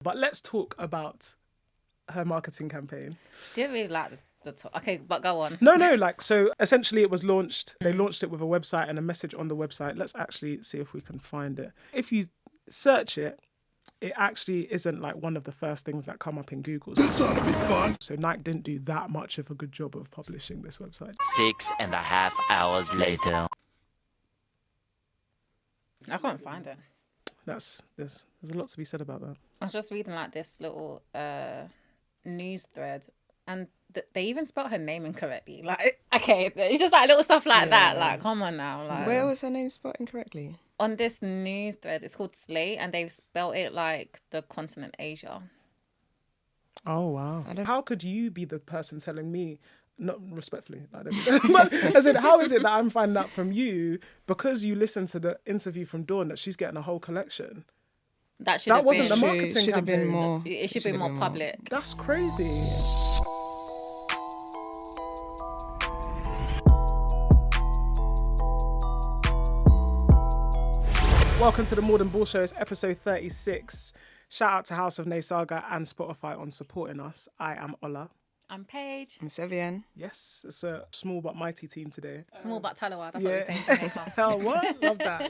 But let's talk about her marketing campaign. Didn't really like the talk. Okay, but go on. No, like, so essentially it was launched. They launched it with a website and a message on the website. Let's actually see if we can find it. If you search it, it actually isn't like one of the first things that come up in Google. This ought to be fun. So Nike didn't do that much of a good job of publishing this website. 6.5 hours later. I can't find it. There's a lot to be said about that. I was just reading like this little news thread, and they even spelled her name incorrectly. Like, okay, it's just like little stuff like that. Like, come on now. Like, where was her name spelled incorrectly? On this news thread, it's called Slate, and they've spelled it like the continent Asia. Oh wow! How could you be the person telling me? Not respectfully, but I said, how is it that I'm finding out from you because you listened to the interview from Dawn that she's getting a whole collection? That wasn't the marketing should have been campaign. more. It should be more public. That's crazy. Welcome to the More Than Ball Show. It's episode 36. Shout out to House of Nay Saga and Spotify on supporting us. I am Ola. I'm Paige. I'm Sevian. Yes, it's a small but mighty team today. Small but Talawa. That's what we say in Jamaica. Oh, what?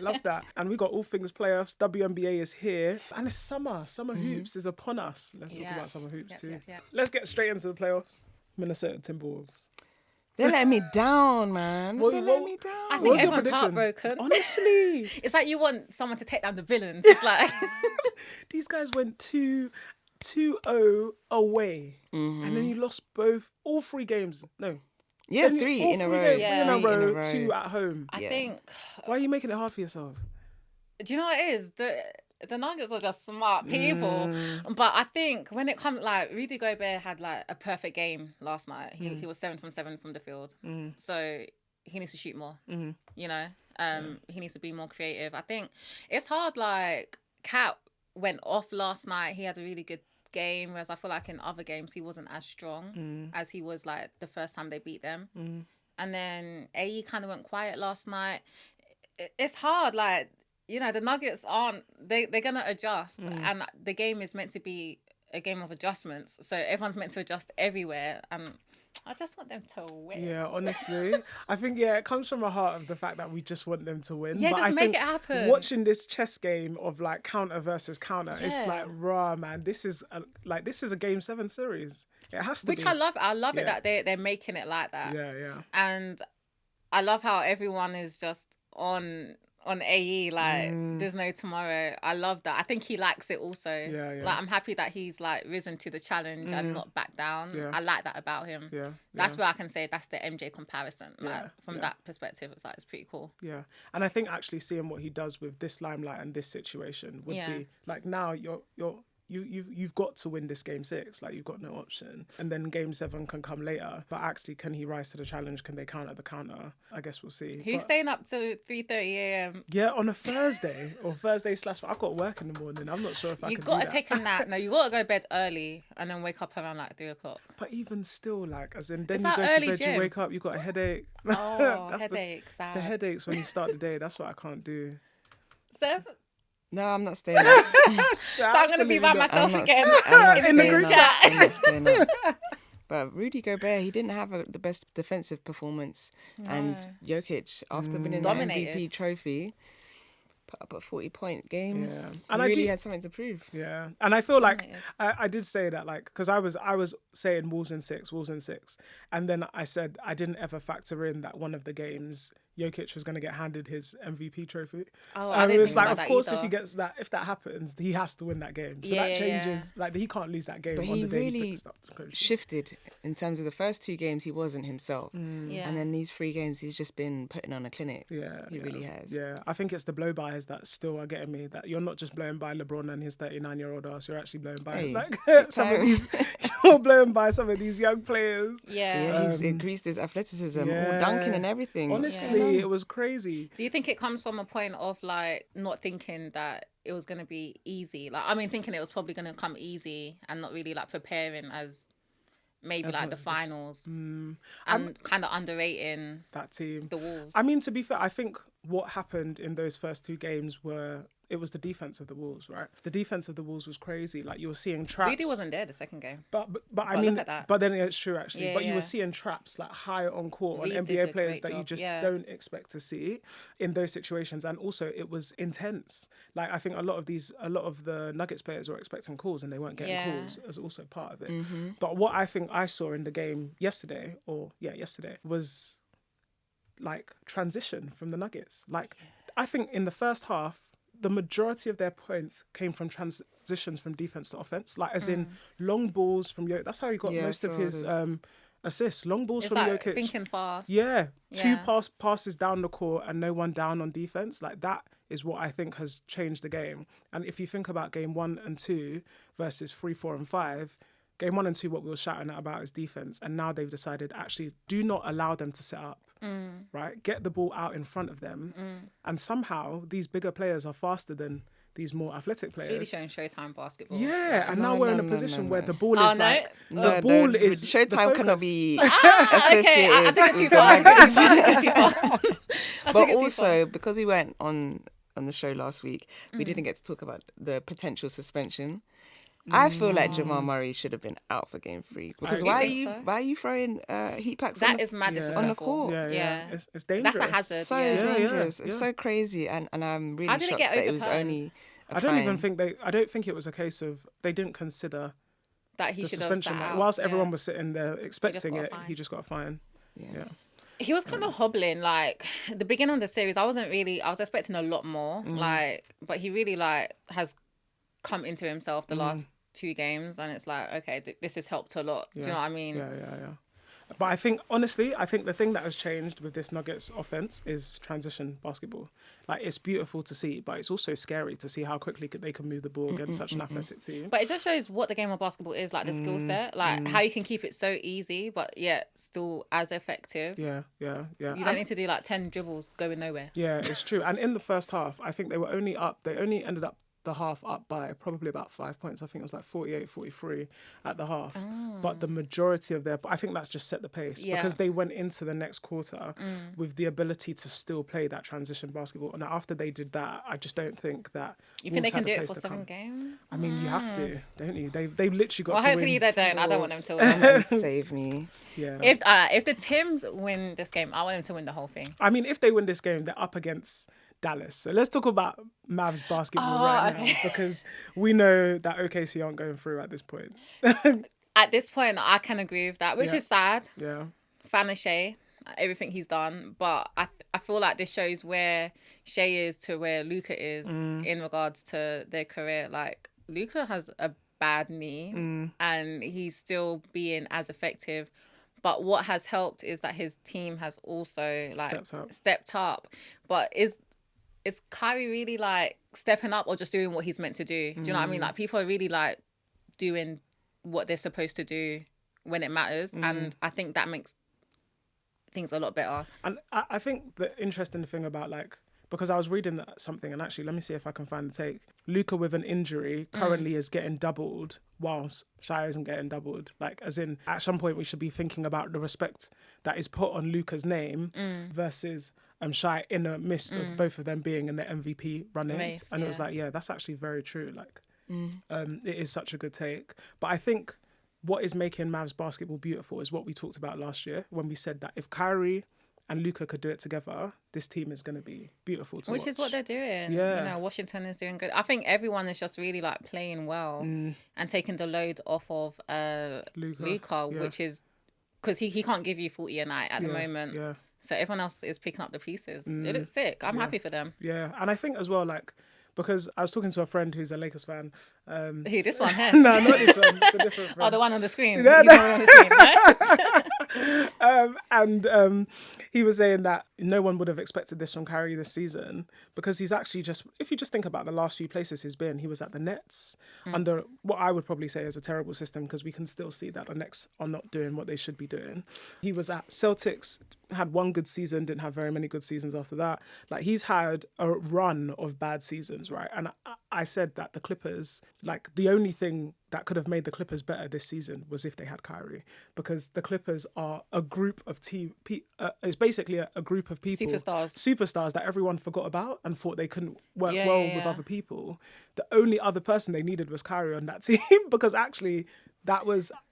Love that. And we got all things playoffs. WNBA is here. And it's summer. Summer hoops is upon us. Let's talk about summer hoops too. Yep. Let's get straight into the playoffs. Minnesota Timberwolves. They're letting me down, man. They're letting me down. I What think was your everyone's prediction? heartbroken. Honestly. It's like you want someone to take down the villains. It's like... These guys went 2-0 away. And then you lost all three games. No. Yeah, Then three all in a three row. games, Yeah. three in a Three in a row, row. 2 at home. I think... Why are you making it hard for yourself? Do you know what it is? The Nuggets are just smart people. But I think when it comes, like, Rudy Gobert had, like, a perfect game last night. He was 7 from 7 from the field. So he needs to shoot more, you know? He needs to be more creative. I think it's hard, like, Cat went off last night. He had a really good game, whereas I feel like in other games he wasn't as strong as he was, like, the first time they beat them. And then AE kind of went quiet last night. It's hard, like... You know, the Nuggets they're going to adjust. And the game is meant to be a game of adjustments. So everyone's meant to adjust everywhere. And I just want them to win. Yeah, honestly. I think, it comes from a heart of the fact that we just want them to win. Yeah, but just I make think it happen. Watching this chess game of, like, counter versus counter, it's Yeah. like, rah, man, this is a Game 7 series. It has to Which be. I love. I love it Yeah. that they're making it like that. Yeah. And I love how everyone is just on AE, like, there's no tomorrow. I love that. I think he likes it also. Yeah. Like, I'm happy that he's, like, risen to the challenge and not back down. Yeah. I like that about him. Yeah. That's where I can say that's the MJ comparison. Like, Yeah, from that perspective, it's like, it's pretty cool. Yeah. And I think actually seeing what he does with this limelight and this situation would be, like, now you've got to win this Game 6. Like, you've got no option. And then Game 7 can come later. But actually, can he rise to the challenge? Can they counter the counter? I guess we'll see. Who's staying up till 3:30 a.m? Yeah, on a Thursday or Thursday / I've got work in the morning. I'm not sure if I You can got do to that. take a nap. No, you got to go to bed early and then wake up around like 3 o'clock. But even still, like, as in, then It's you that go to early bed, gym. you wake up, you got a headache. Oh, That's headache, It's the sad. headaches when you start the day. That's what I can't do. Seth? No, I'm not staying up. So I'm going to be by myself I'm again. not In the staying group up. chat. I'm not staying up. But Rudy Gobert, he didn't have the best defensive performance. And Jokic, after winning the Dominated. MVP trophy, put up a 40-point game. Yeah. And And he I really do- had something to prove. Yeah, and I feel like Dominated. I did say that, like, because I was saying Wolves in 6, and then I said I didn't ever factor in that one of the games Jokic was going to get handed his MVP trophy. Oh, I didn't it's think like, about of that course, either. if that happens, he has to win that game. So Yeah, that yeah, changes. Like, he can't lose that game But on he the day he really picks up the trophy. shifted in terms of the first 2 games. He wasn't himself. Yeah. And then these 3 games, he's just been putting on a clinic. Yeah, He yeah, really has. Yeah, I think it's the blow-bys that still are getting me. That you're not just blowing by LeBron and his 39-year-old ass. You're actually blowing by Hey, like big some of time. these. You're blowing by some of these young players. Yeah. Yeah, he's increased his athleticism, yeah. all dunking and everything. Honestly, it was crazy. Do you think it comes from a point of, like, not thinking that it was going to be easy? Like, I mean, thinking it was probably going to come easy and not really, like, preparing as maybe, As like, much the as finals. And kind of underrating That team. the Wolves. I mean, to be fair, I think what happened in those first 2 games were it was the defense of the Wolves, right? The defense of the Wolves was crazy. Like you were seeing traps. Rudy wasn't there the second game. But I But mean, look at that. but then it's true actually. Yeah, but you yeah. were seeing traps like high on court on Reed did NBA a players great that you job, just yeah. don't expect to see in those situations. And also it was intense. Like I think a lot of the Nuggets players were expecting calls and they weren't getting Yeah. calls as also part of it. But what I think I saw in the game yesterday was like transition from the Nuggets. Like I think in the first half, the majority of their points came from transitions from defense to offense, like as in long balls from Jokic. That's how he got Yeah, most of so his assists. Long balls It's from like Jokic. thinking fast. Yeah, two Yeah. passes down the court and no one down on defense. Like that is what I think has changed the game. And if you think about game 1 and 2 versus 3, 4, and 5. Game 1 and 2, what we were shouting about is defense, and now they've decided actually do not allow them to set up. Right, get the ball out in front of them, and somehow these bigger players are faster than these more athletic players. It's really showing Showtime basketball. Yeah, and now we're in a position where the ball Oh, is no? like No, the ball is Showtime the cannot focus. be Okay, I associated took it too with the far. Nuggets. I took it too far. I took it But too also, far. because we went on the show last week, we didn't get to talk about the potential suspension. I feel like Jamal Murray should have been out for game 3 because agree. why You think so? are you throwing heat packs That on the, is mad Yeah. disrespectful. on the court? Yeah. It's dangerous. That's a hazard. so yeah. dangerous. Yeah. It's so crazy, and I'm really How did it shocked get that it was overturned? only. I I don't think it was a case of they didn't consider That he the should have suspension. sat Like, out. whilst Yeah. everyone was sitting there expecting got a it, fine. he just got a fine. Yeah. He was kind of hobbling. Like the beginning of the series, I was expecting a lot more. Like, but he really like has come into himself the last 2 games, and it's like, okay, this has helped a lot. Do you know what I mean? Yeah. But I think, honestly, the thing that has changed with this Nuggets offense is transition basketball. Like, it's beautiful to see, but it's also scary to see how quickly they can move the ball against such an athletic team. But it just shows what the game of basketball is, like the skill set, like how you can keep it so easy, but yet still as effective. Yeah. You don't need to do like 10 dribbles going nowhere. Yeah, it's true. And in the first half, I think they only ended up the half up by probably about 5 points. I think it was like 48-43 at the half. But the majority of I think that's just set the pace because they went into the next quarter with the ability to still play that transition basketball. And after they did that, I just don't think that You think they Wolves can had do the it pace for to 7 come. games? I mean, you have to, don't you? They literally got Well, to hopefully win. they don't. I don't want them to win. Save me. Yeah. If the Tims win this game, I want them to win the whole thing. I mean, if they win this game, they're up against Dallas. So let's talk about Mavs basketball right now because we know that OKC aren't going through at this point. At this point, I can agree with that, which is sad. Yeah. Fan of Shea, everything he's done, but I feel like this shows where Shea is to where Luka is in regards to their career. Like Luka has a bad knee and he's still being as effective. But what has helped is that his team has also like stepped up. But is Kyrie really like stepping up or just doing what he's meant to do? Do you know what I mean? Like people are really like doing what they're supposed to do when it matters, and I think that makes things a lot better. And I think the interesting thing about because I was reading something, and actually let me see if I can find the take. Luka with an injury currently is getting doubled whilst Shai isn't getting doubled. Like as in at some point we should be thinking about the respect that is put on Luka's name versus Shai in the midst of both of them being in the MVP run-ins. And it was like, yeah, that's actually very true. Like it is such a good take. But I think what is making Mavs basketball beautiful is what we talked about last year when we said that if Kyrie and Luka could do it together, this team is going to be beautiful to watch. Which is what they're doing. Yeah. You know, Washington is doing good. I think everyone is just really like playing well and taking the load off of Luka, which is because he can't give you 40 a night at the moment. Yeah. So everyone else is picking up the pieces. It looks sick. I'm happy for them. Yeah. And I think as well, because I was talking to a friend who's a Lakers fan. Who, this one here? No, not this one. It's a different friend. Oh, the one on the screen. No, He's the one on the screen, right? And he was saying that no one would have expected this from Kyrie this season because he's actually if you just think about the last few places he's been, he was at the Nets under what I would probably say is a terrible system because we can still see that the Nets are not doing what they should be doing. He was at Celtics, had one good season, didn't have very many good seasons after that. Like he's had a run of bad seasons seasons, right? And I said that the Clippers, like the only thing that could have made the Clippers better this season was if they had Kyrie, because the Clippers are a group of it's basically a group of people, superstars that everyone forgot about and thought they couldn't work with other people. The only other person they needed was Kyrie on that team, because actually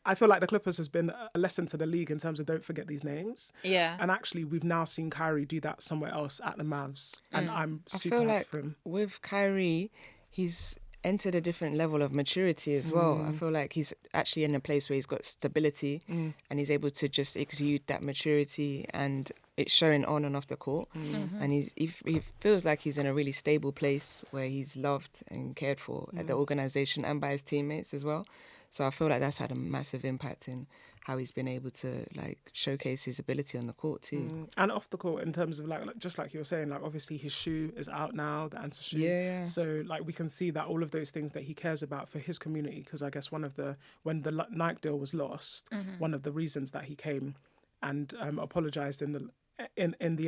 I feel like the Clippers has been a lesson to the league in terms of don't forget these names. Yeah. And actually, we've now seen Kyrie do that somewhere else at the Mavs. And I'm super I feel happy like for him. with Kyrie, he's entered a different level of maturity as well. I feel like he's actually in a place where he's got stability and he's able to just exude that maturity, and it's showing on and off the court. And he feels like he's in a really stable place where he's loved and cared for at the organisation and by his teammates as well. So I feel like that's had a massive impact in how he's been able to like showcase his ability on the court too. And off the court, in terms of like just like you were saying, like obviously his shoe is out now, the answer shoe. Yeah. So like we can see that all of those things that he cares about for his community, because I guess when the Nike deal was lost, one of the reasons that he came and apologized in the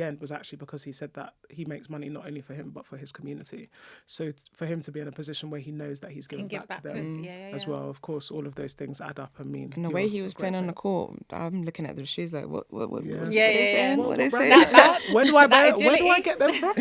end was actually because he said that he makes money not only for him but for his community. So for him to be in a position where he knows that he's giving back to them as well, of course, all of those things add up. I mean, and the way he was playing on the court, I'm looking at the shoes like, what are they Yeah. saying? What are they saying? Where do I get them from?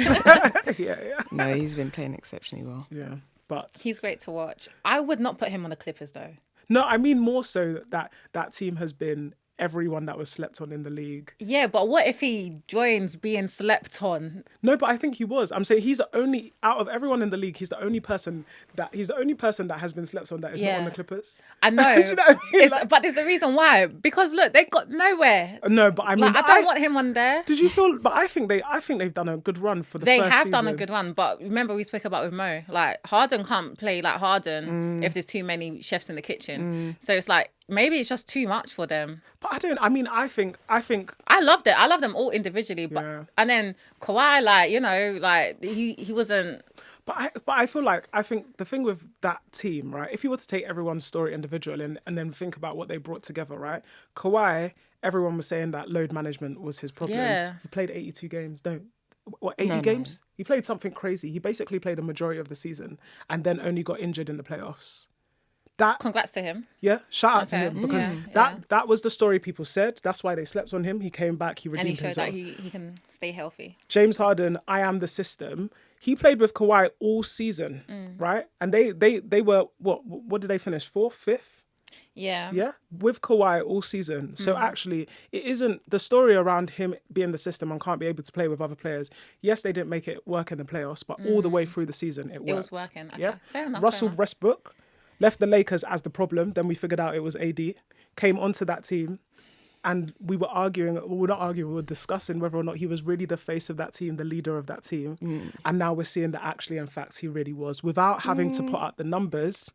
Yeah. No, he's been playing exceptionally well. Yeah, but he's great to watch. I would not put him on the Clippers though. No, I mean more so that team has been everyone that was slept on in the league. Yeah, but what if he joins being slept on? No, but I think he was. I'm saying he's the only, out of everyone in the league, he's the only person that has been slept on that is not on the Clippers. I know. Do you know what I mean? But there's a reason why. Because look, they got nowhere. No, but I mean, I don't want him on there. Did you feel? But I think they've done a good run for the first season. They have done a good run, but remember we spoke about with Mo, like Harden can't play like Harden if there's too many chefs in the kitchen. So it's like, maybe it's just too much for them. But I think I loved it. I love them all individually, but and then Kawhi, like, you know, like he wasn't. But I think the thing with that team, right? If you were to take everyone's story individually and then think about what they brought together, right? Kawhi, everyone was saying that load management was his problem. Yeah. He played 82 games. 80 games? He played something crazy. He basically played the majority of the season and then only got injured in the playoffs. Congrats to him. Yeah, shout out to him, because that was the story people said. That's why they slept on him. He came back, he redeemed himself. And he showed that he can stay healthy. James Harden, I am the system. He played with Kawhi all season, right? And they were, what did they finish? 4th, 5th? Yeah. Yeah, with Kawhi all season. So actually, it isn't the story around him being the system and can't be able to play with other players. Yes, they didn't make it work in the playoffs, but all the way through the season, it worked. It was working. Okay. Yeah, fair enough. Russell Westbrook left the Lakers as the problem. Then we figured out it was AD. Came onto that team, and we were discussing whether or not he was really the face of that team, the leader of that team. And now we're seeing that actually, in fact, he really was. Without having to put out the numbers.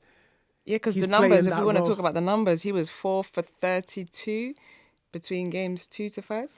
Yeah, because the numbers, if we want to talk about the numbers, he was 4 for 32 between games 2 to 5.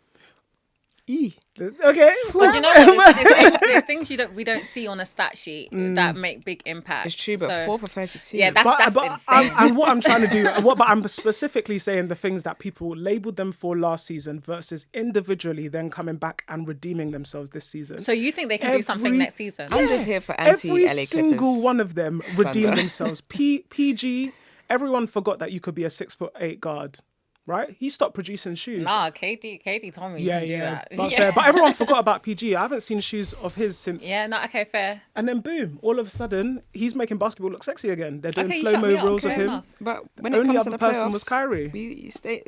Okay. But you know what? There's things we don't see on a stat sheet that make big impact. It's true, but 4 for 32. Yeah, that's insane. And what I'm trying to do, but I'm specifically saying the things that people labelled them for last season versus individually then coming back and redeeming themselves this season. So you think they can do something next season? I'm just here for anti-LA Every Clippers. single one of them redeemed themselves. PG, everyone forgot that you could be a 6'8" guard. Right? He stopped producing shoes. Nah, Katie told me you can do that. But fair. But everyone forgot about PG. I haven't seen shoes of his since. Yeah, no, okay, fair. And then boom, all of a sudden, he's making basketball look sexy again. They're doing Okay, slow-mo reels of him. enough. But when The it only comes to other the person playoffs, was Kyrie. we stay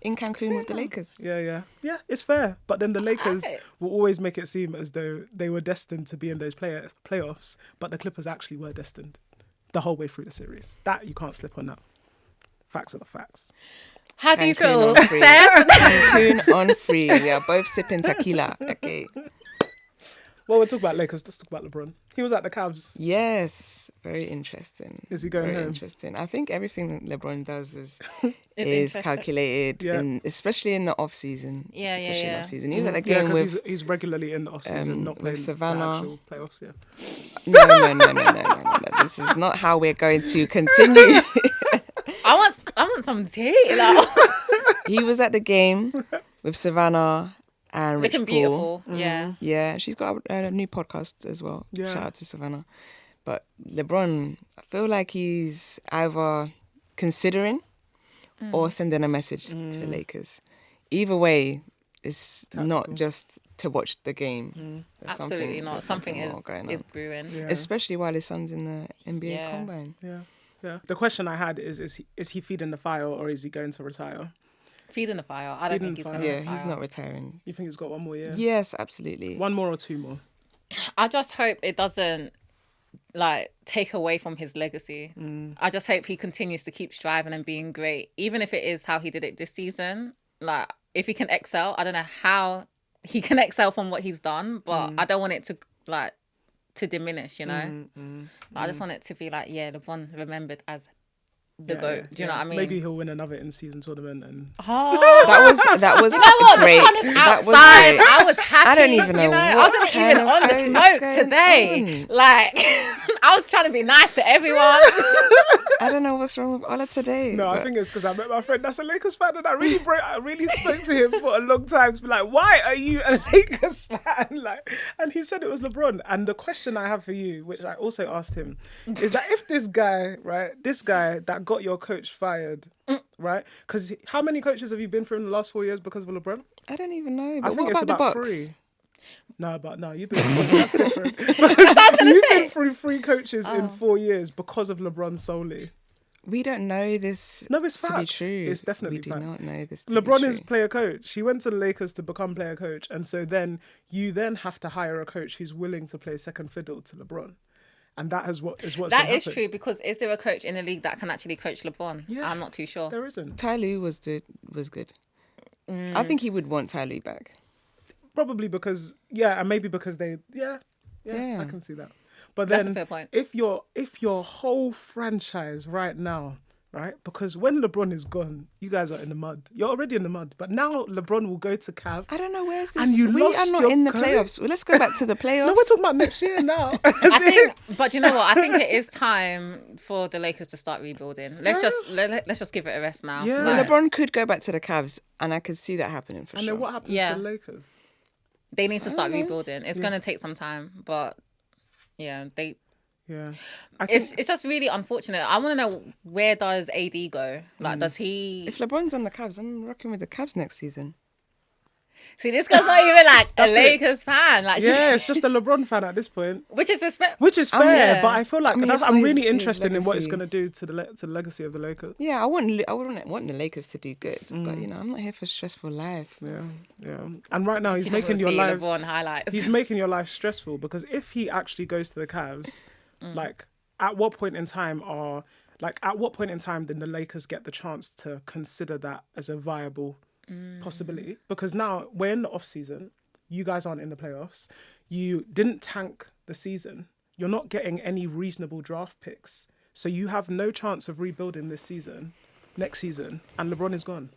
in Cancun with the Lakers. Yeah, it's fair. But then the Lakers will always make it seem as though they were destined to be in those playoffs, but the Clippers actually were destined the whole way through the series. That, you can't slip on that. Facts are the facts. How do you feel, on free. Seb? Cancun on free. We are both sipping tequila. Okay. Well, we'll talk about Lakers. Let's talk about LeBron. He was at the Cavs. Yes. Very interesting. Is he going Very home? interesting. I think everything that LeBron does is interesting. calculated, especially in the off season. Yeah. He was at the game because with he's regularly in the off season, not playing Savannah. the actual playoffs. Yeah. No. This is not how we're going to continue. I want some tea. Like. He was at the game with Savannah and Rich Looking Paul. beautiful. Yeah. Yeah, she's got a new podcast as well. Yeah. Shout out to Savannah. But LeBron, I feel like he's either considering or sending a message to the Lakers. Either way, it's not just to watch the game. There's Absolutely not. there's Something more is going is on. brewing. Yeah. Especially while his son's in the NBA Yeah. Combine. Yeah. The question I had is he feeding the fire or is he going to retire? Feeding the fire. I don't Feeding think he's the going fire. to Yeah, retire. he's not retiring. You think he's got one more year? Yes, absolutely. One more or two more? I just hope it doesn't like take away from his legacy. I just hope he continues to keep striving and being great, even if it is how he did it this season. Like, if he can excel, I don't know how he can excel from what he's done, but I don't want it to diminish, you know. I just want it to be like, yeah, LeBron remembered as the GOAT. Do you know what I mean? Maybe he'll win another in-season tournament and That was You know what? great. The sun is That was outside. great. I was happy. I don't even know You know, I what wasn't kind even of on the oats smoke going today. on. Like, I was trying to be nice to everyone. I don't know what's wrong with Ola today. no, I but think it's because I met my friend that's a Lakers fan and I really spoke to him for a long time to be like, why are you a Lakers fan? Like, and he said it was LeBron. And the question I have for you, which I also asked him, is that if this guy that got your coach fired, right? Because how many coaches have you been through in the last 4 years because of LeBron? I don't even know. I But think what it's about the about Bucks? 3. No, you've been that's different. That's what I was going to You've say. been through 3 coaches in 4 years because of LeBron solely. We don't know this No, it's to be facts. true. It's definitely We do facts. not know this to LeBron be is true. player coach. He went to the Lakers to become player coach, and so then you have to hire a coach who's willing to play second fiddle to LeBron, and that is what's That been is happening. true, because is there a coach in the league that can actually coach LeBron? Yeah. I'm not too sure. There isn't. Ty Lue was good. I think he would want Ty Lue back. Probably because and maybe because they I Yeah. can see that. But That's then a fair point. if your whole franchise right now, right, because when LeBron is gone, you guys are in the mud. You're already in the mud, but now LeBron will go to Cavs. I don't know where's this. And you we lost are not your in the coach? playoffs. Well, let's go back to the playoffs. No, we're talking about next year now. I think, but you know what? I think it is time for the Lakers to start rebuilding. Let's just give it a rest now. Yeah. Like, LeBron could go back to the Cavs, and I could see that happening for And sure. then what happens Yeah. to the Lakers? they need to start rebuilding. It's gonna take some time, but yeah, Yeah, I think it's just really unfortunate. I want to know, where does AD go? Like, does he? If LeBron's on the Cavs, I'm rocking with the Cavs next season. See, this girl's not even like a That's it. Lakers fan. Like, yeah, it's just a LeBron fan at this point. which is respect. Which is fair, yeah. but I feel like I mean, that's, for I'm his- really his interested in what it's legacy. going to do to the legacy of the Lakers. Yeah, I wouldn't want the Lakers to do good, but you know, I'm not here for stressful life. Yeah. And right now he's Just making your wanna life see LeBron highlights. he's making your life stressful, because if he actually goes to the Cavs, like at what point in time then the Lakers get the chance to consider that as a viable possibility? Because now we're in the off season, you guys aren't in the playoffs, you didn't tank the season, you're not getting any reasonable draft picks, so you have no chance of rebuilding next season, and LeBron is gone.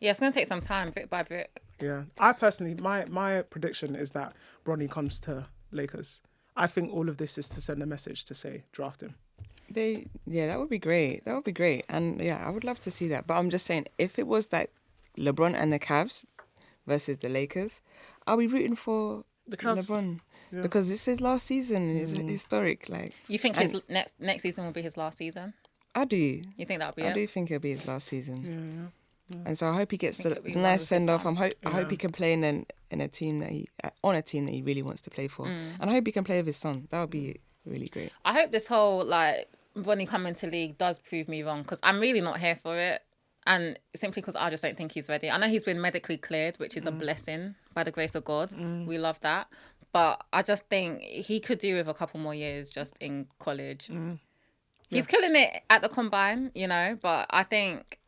Yeah, it's gonna take some time, brick by brick. Yeah, I personally, my prediction is that Bronny comes to Lakers. I think all of this is to send a message to say draft him. That would be great. That would be great, and yeah, I would love to see that. But I'm just saying, if it was like LeBron and the Cavs versus the Lakers, I'll be rooting for The Cavs. LeBron because this is last season. It's historic. Like, You think his next season will be his last season? I do. You think that'll be I it? do think it'll be his last season. And so I hope he gets think the it'll be one nice with his send off. son. I hope he can play in a team that he really wants to play for, and I hope he can play with his son. That would be really great. I hope this whole like Ronnie coming to league does prove me wrong, because I'm really not here for it, and simply because I just don't think he's ready. I know he's been medically cleared, which is a blessing by the grace of God. We love that, but I just think he could do with a couple more years just in college. He's killing it at the combine, you know, but I think.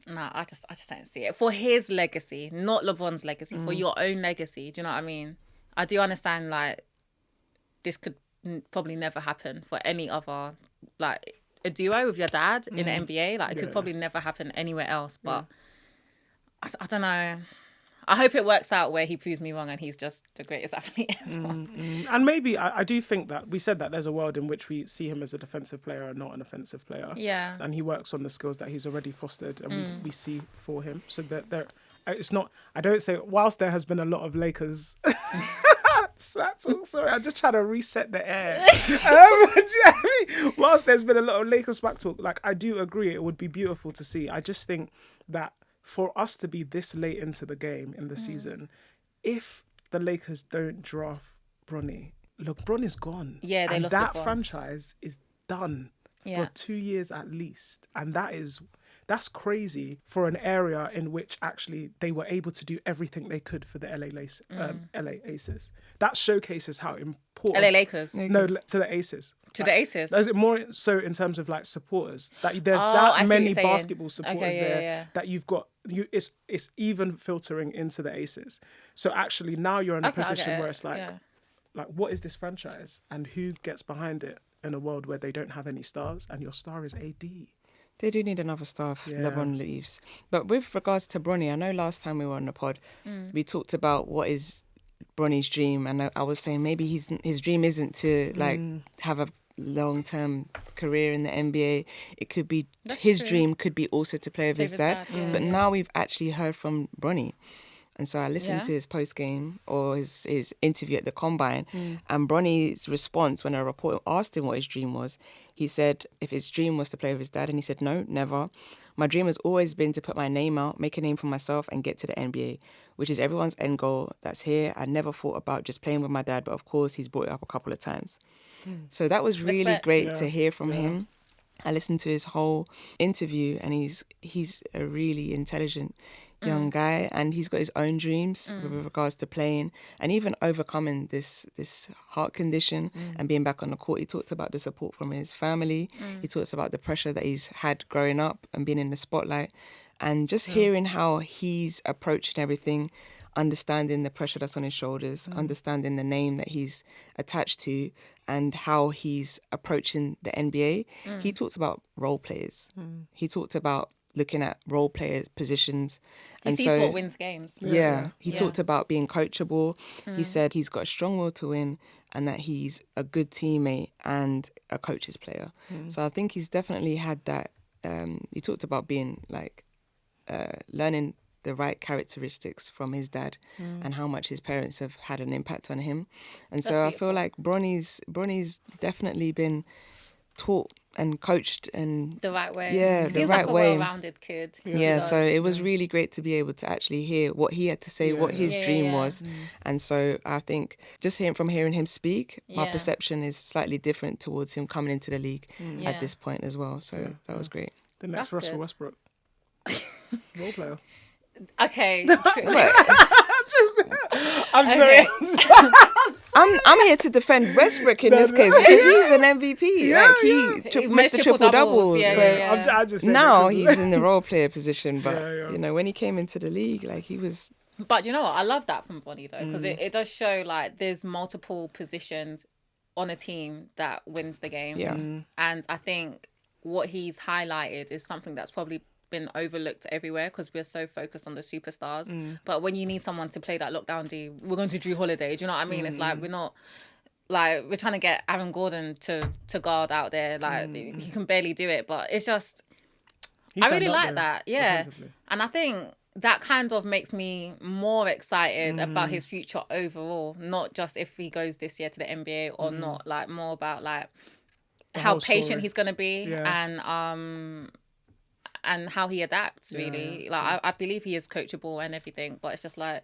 No, I just don't see it. For his legacy, not LeBron's legacy, for your own legacy. Do you know what I mean? I do understand, like, this could probably never happen for any other, like, a duo with your dad in the NBA. Like, it could probably never happen anywhere else. But I don't know. I hope it works out where he proves me wrong and he's just the greatest athlete ever. And maybe I do think that we said that there's a world in which we see him as a defensive player and not an offensive player. Yeah. And he works on the skills that he's already fostered and we see for him. So that there, it's not. I don't say whilst there has been a lot of Lakers. Sorry, I'm just trying to reset the air. Do you know what I mean? Whilst there's been a lot of Lakers smack talk, like I do agree, it would be beautiful to see. I just think that for us to be this late into the game in the season, if the Lakers don't draft Bronny, look, Bronny's gone. Yeah, they and lost that LeBron. franchise is done Yeah. for 2 years at least, and that's crazy for an area in which actually they were able to do everything they could for the LA Aces. That showcases how important. LA Lakers. No, to the Aces. To the Aces. There's more so in terms of like supporters that there's I that see what many you're saying. basketball supporters Okay, yeah, there yeah. that you've got. It's even filtering into the Aces. So actually now you're in a Okay, I get position it. where it's like, Yeah. like what is this franchise and who gets behind it in a world where they don't have any stars and your star is AD. They do need another star if Yeah. LeBron leaves. But with regards to Bronny, I know last time we were on the pod, we talked about what is Bronny's dream, and I was saying maybe his dream isn't to like have a long-term career in the NBA. It could be his true. dream could be also to play with his dad. yeah. But now we've actually heard from Bronny. And so I listened Yeah. to his post-game or his interview at the Combine, and Bronny's response when a reporter asked him what his dream was, he said if his dream was to play with his dad, and he said, no, never. My dream has always been to put my name out, make a name for myself, and get to the NBA, which is everyone's end goal. That's here. I never thought about just playing with my dad, but of course he's brought it up a couple of times. So that was really Respect. great to hear from him. I listened to his whole interview, and he's a really intelligent young guy, and he's got his own dreams with regards to playing and even overcoming this heart condition and being back on the court. He talked about the support from his family. He talked about the pressure that he's had growing up and being in the spotlight, and just hearing how he's approaching everything, understanding the pressure that's on his shoulders, understanding the name that he's attached to, and how he's approaching the NBA. He talked about role players. He talked about looking at role players' positions. He sees what wins games. Yeah. He Yeah. talked about being coachable. He said he's got a strong will to win and that he's a good teammate and a coach's player. So I think he's definitely had that. He talked about being like learning the right characteristics from his dad and how much his parents have had an impact on him. And so I feel like Bronny's definitely been taught and coached and The right way. Yeah, He the seems right like a way. well-rounded kid. Yeah, so it was really great to be able to actually hear what he had to say, what his dream was. And so I think just hearing him speak, my Yeah. perception is slightly different towards him coming into the league Yeah. at this point as well. So that was great. The next That's Russell good. Westbrook. Role player. Okay. true. I'm sorry. I'm here to defend Westbrook in this case because he's an MVP. Like he missed the triple doubles. Yeah, So yeah. I'm just saying now that 'cause- he's in the role player position. But Yeah. you know, when he came into the league, like he was. But you know what? I love that from Bonnie though, because it does show like there's multiple positions on a team that wins the game. Yeah. And I think what he's highlighted is something that's probably been overlooked everywhere because we're so focused on the superstars. But when you need someone to play that lockdown D, we're going to Drew Holiday. Do you know what I mean? It's like we're not like we're trying to get Aaron Gordon to guard out there. Like he can barely do it, but it's just He I turned really up like there that. Yeah. offensively. And I think that kind of makes me more excited about his future overall, not just if he goes this year to the NBA or not, like more about like how whole patient story. he's going to be Yeah. and how he adapts really. Like I believe he is coachable and everything, but it's just like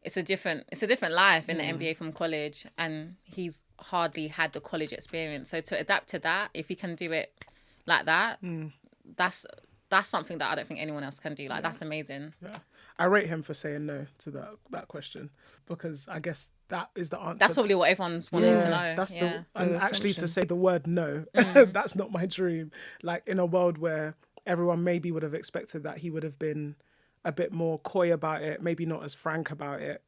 it's a different life in the NBA from college, and he's hardly had the college experience. So to adapt to that, if he can do it like that, that's something that I don't think anyone else can do. Like that's amazing. Yeah. I rate him for saying no to that question because I guess that is the answer. That's probably what everyone's wanting to know. That's yeah. and The actually to assumption. say the word no, that's not my dream. Like in a world where everyone maybe would have expected that he would have been a bit more coy about it, maybe not as frank about it,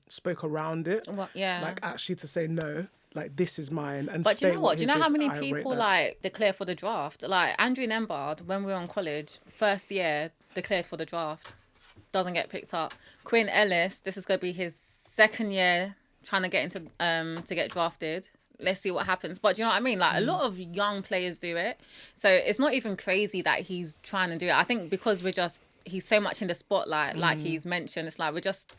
spoke around it. Well, yeah. Like actually to say no, like this is mine and But do state you know what? Do you know his how is, many I rate people that. like declare for the draft? Like Andrew Nembhard, when we were on college, first year declared for the draft. doesn't get picked up. Quinn Ellis, this is going to be his second year trying to get into to get drafted. Let's see what happens. But do you know what I mean? Like, a lot of young players do it. So it's not even crazy that he's trying to do it. I think because he's so much in the spotlight, like he's mentioned, it's like, we're just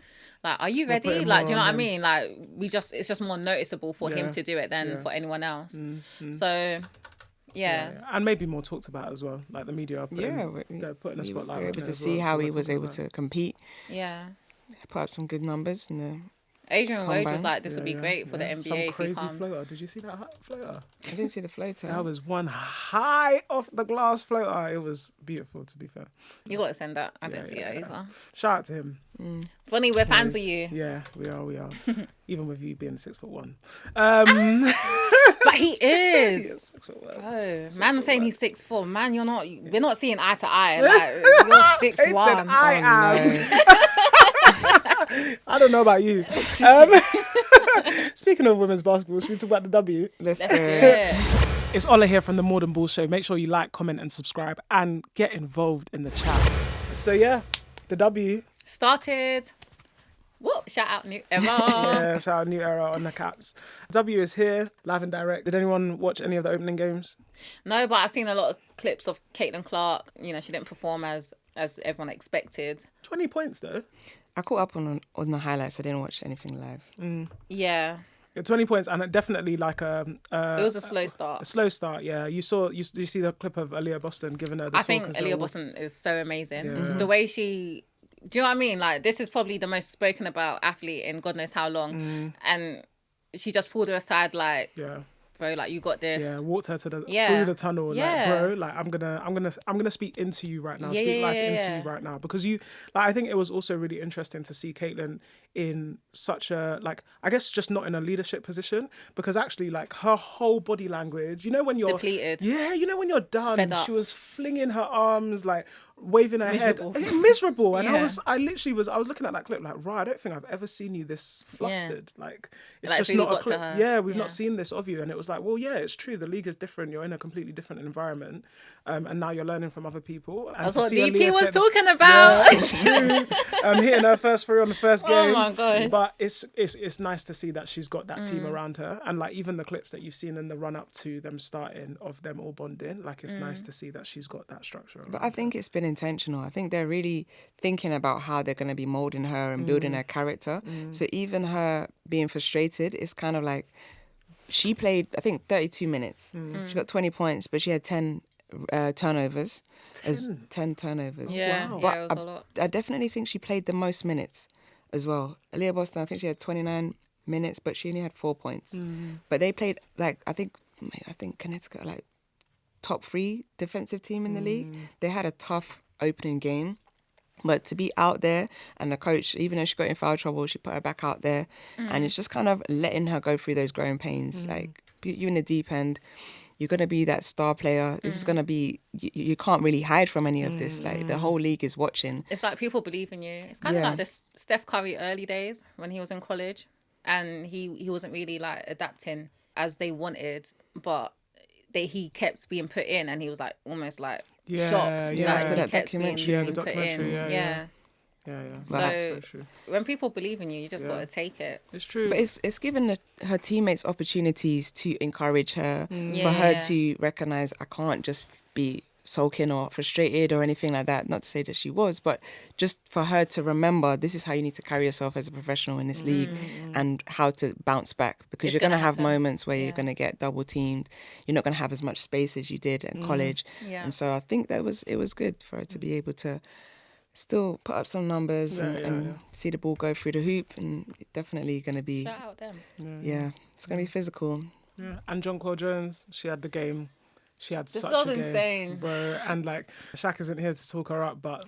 like, are you ready? Like, do you know what I mean? Like, it's just more noticeable for him to do it than for anyone else. So, yeah. And maybe more talked about as well. Like, the media are putting a spotlight on We're him able to as see well, how so he we're was talking able about to compete. Yeah. Put up some good numbers. Adrian Woj was Combine. like, this would be great for the NBA Some if he crazy comes. floater. Did you see that floater? I didn't see the floater. That was one high off the glass floater. It was beautiful, to be fair. You got to send that. I didn't see it either. Shout out to him. Funny, we're fans of you. Yeah, we are. Even with you being 6'1". But he is. He is 6'1". Bro, man was saying he's 6'4". Man, we're not seeing eye to eye. Like, you're 6'1". It said I am. I don't know about you. Speaking of women's basketball, should we talk about the W? Let's Let's go. do it. It's Ola here from the More Than Ball Show. Make sure you like, comment and subscribe and get involved in the chat. So yeah, the W. Started. Whoop, shout out New Era. Yeah, shout out New Era on the caps. W is here, live and direct. Did anyone watch any of the opening games? No, but I've seen a lot of clips of Caitlin Clark. You know, she didn't perform as everyone expected. 20 points though. I caught up on the highlights. I didn't watch anything live. Yeah. 20 points and definitely like It was a slow start. A slow start, yeah. You see the clip of Aaliyah Boston giving her the I think Aaliyah Boston is so amazing. Yeah. The way she... Do you know what I mean? Like, this is probably the most spoken about athlete in God knows how long. And she just pulled her aside like, yeah. bro, like, you got this. Yeah, walked her to through the tunnel. Yeah. Like, bro, like I'm gonna speak into you right now. Speak life into you right now. Because I think it was also really interesting to see Caitlin in such a, like, I guess just not in a leadership position, because actually like her whole body language, you know, when you're depleted. Yeah, you know when you're done, Fed up. she was flinging her arms, like waving her Miserable. head. Miserable. And Yeah. I was looking at that clip like, right, I don't think I've ever seen you this flustered. Like, it's Like, just really not a got to clip. her. Yeah, we've Yeah. not seen this of you. And it was like, well, yeah, it's true. The league is different. You're in a completely different environment. And now you're learning from other people. And That's to what see DT Aaliyah was take- talking about. Yeah, it's true. Hitting her first three on the first game. Oh my God. But it's nice to see that she's got that team around her. And like even the clips that you've seen in the run up to them starting of them all bonding, like it's nice to see that she's got that structure around But I think it's been intentional. I think they're really thinking about how they're going to be molding her and building her character. So even her being frustrated, it's kind of like she played, I think, 32 minutes. She got 20 points, but she had 10 turnovers. 10 turnovers. Yeah, Wow. yeah, it was a lot. I definitely think she played the most minutes as well. Aaliyah Boston, I think she had 29 minutes, but she only had 4 points. But they played, like, I think Connecticut are like top 3 defensive team in the league. They had a tough opening game. But to be out there and the coach, even though she got in foul trouble, she put her back out there. And it's just kind of letting her go through those growing pains. Like, you in the deep end, you're going to be that star player. This is going to be, you can't really hide from any of this. Like, the whole league is watching. It's like people believe in you. It's kind of like this Steph Curry early days when he was in college, and he wasn't really like adapting as they wanted, but he kept being put in, and he was like almost like shocked. Yeah. Like, After he that kept being documentary. The put documentary, in. yeah. So That's very true. when people believe in you, you just got to take it. It's true. But it's given her teammates opportunities to encourage her, for her Yeah. to recognise I can't just be sulking or frustrated or anything like that. Not to say that she was, but just for her to remember this is how you need to carry yourself as a professional in this league and how to bounce back, because It's you're going to gonna have happen. moments where you're Yeah. going to get double teamed. You're not going to have as much space as you did at college. Yeah. And so I think it was good for her to be able to still put up some numbers and see the ball go through the hoop, and definitely going to be, Shout out them. it's going to be physical. Yeah. And Jonquil Jones, she had the game. She had This such girl's a game, insane. bro. And like, Shaq isn't here to talk her up, but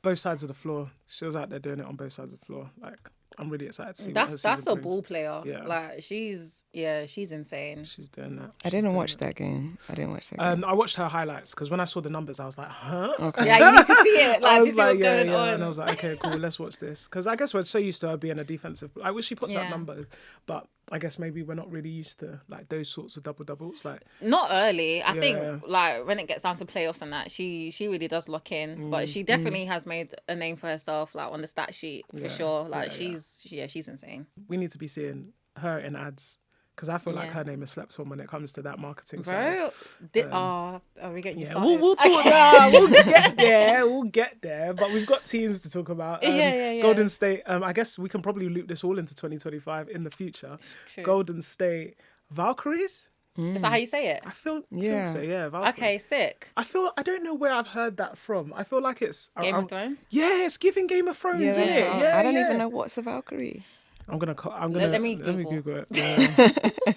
both sides of the floor, she was out there doing it on both sides of the floor. Like, I'm really excited to see what her That's season a brings. ball player. Yeah. Like, she's Yeah, she's insane. She's doing that. I didn't watch that game. I watched her highlights because when I saw the numbers, I was like, huh? Okay. Yeah, you need to see it. I Like, to was see like, what's yeah, going yeah. on. And I was like, okay, cool, let's watch this. Because I guess we're so used to her being a defensive. I wish she puts up Yeah. numbers, but I guess maybe we're not really used to like those sorts of doubles. Like, Not early. I Yeah. think like when it gets down to playoffs and that, she really does lock in. But she definitely has made a name for herself, like on the stat sheet for sure. Like she's insane. we need to be seeing her in ads. Because I feel like Yeah. her name is slept on when it comes to that marketing side. Bro, are we getting you Yeah, started? we'll talk about we'll get there. We'll get there. But we've got teams to talk about. Yeah. Golden State. I guess we can probably loop this all into 2025 in the future. True. Golden State Valkyries. Is that how you say it? I feel Yeah. so. Yeah. Valkyries. Okay, sick. I don't know where I've heard that from. I feel like it's Game of Thrones? Yeah, it's giving Game of Thrones, Yeah, isn't that's it? what Yeah, I don't yeah. even know what's a Valkyrie. I'm gonna Let me Google it. Yeah.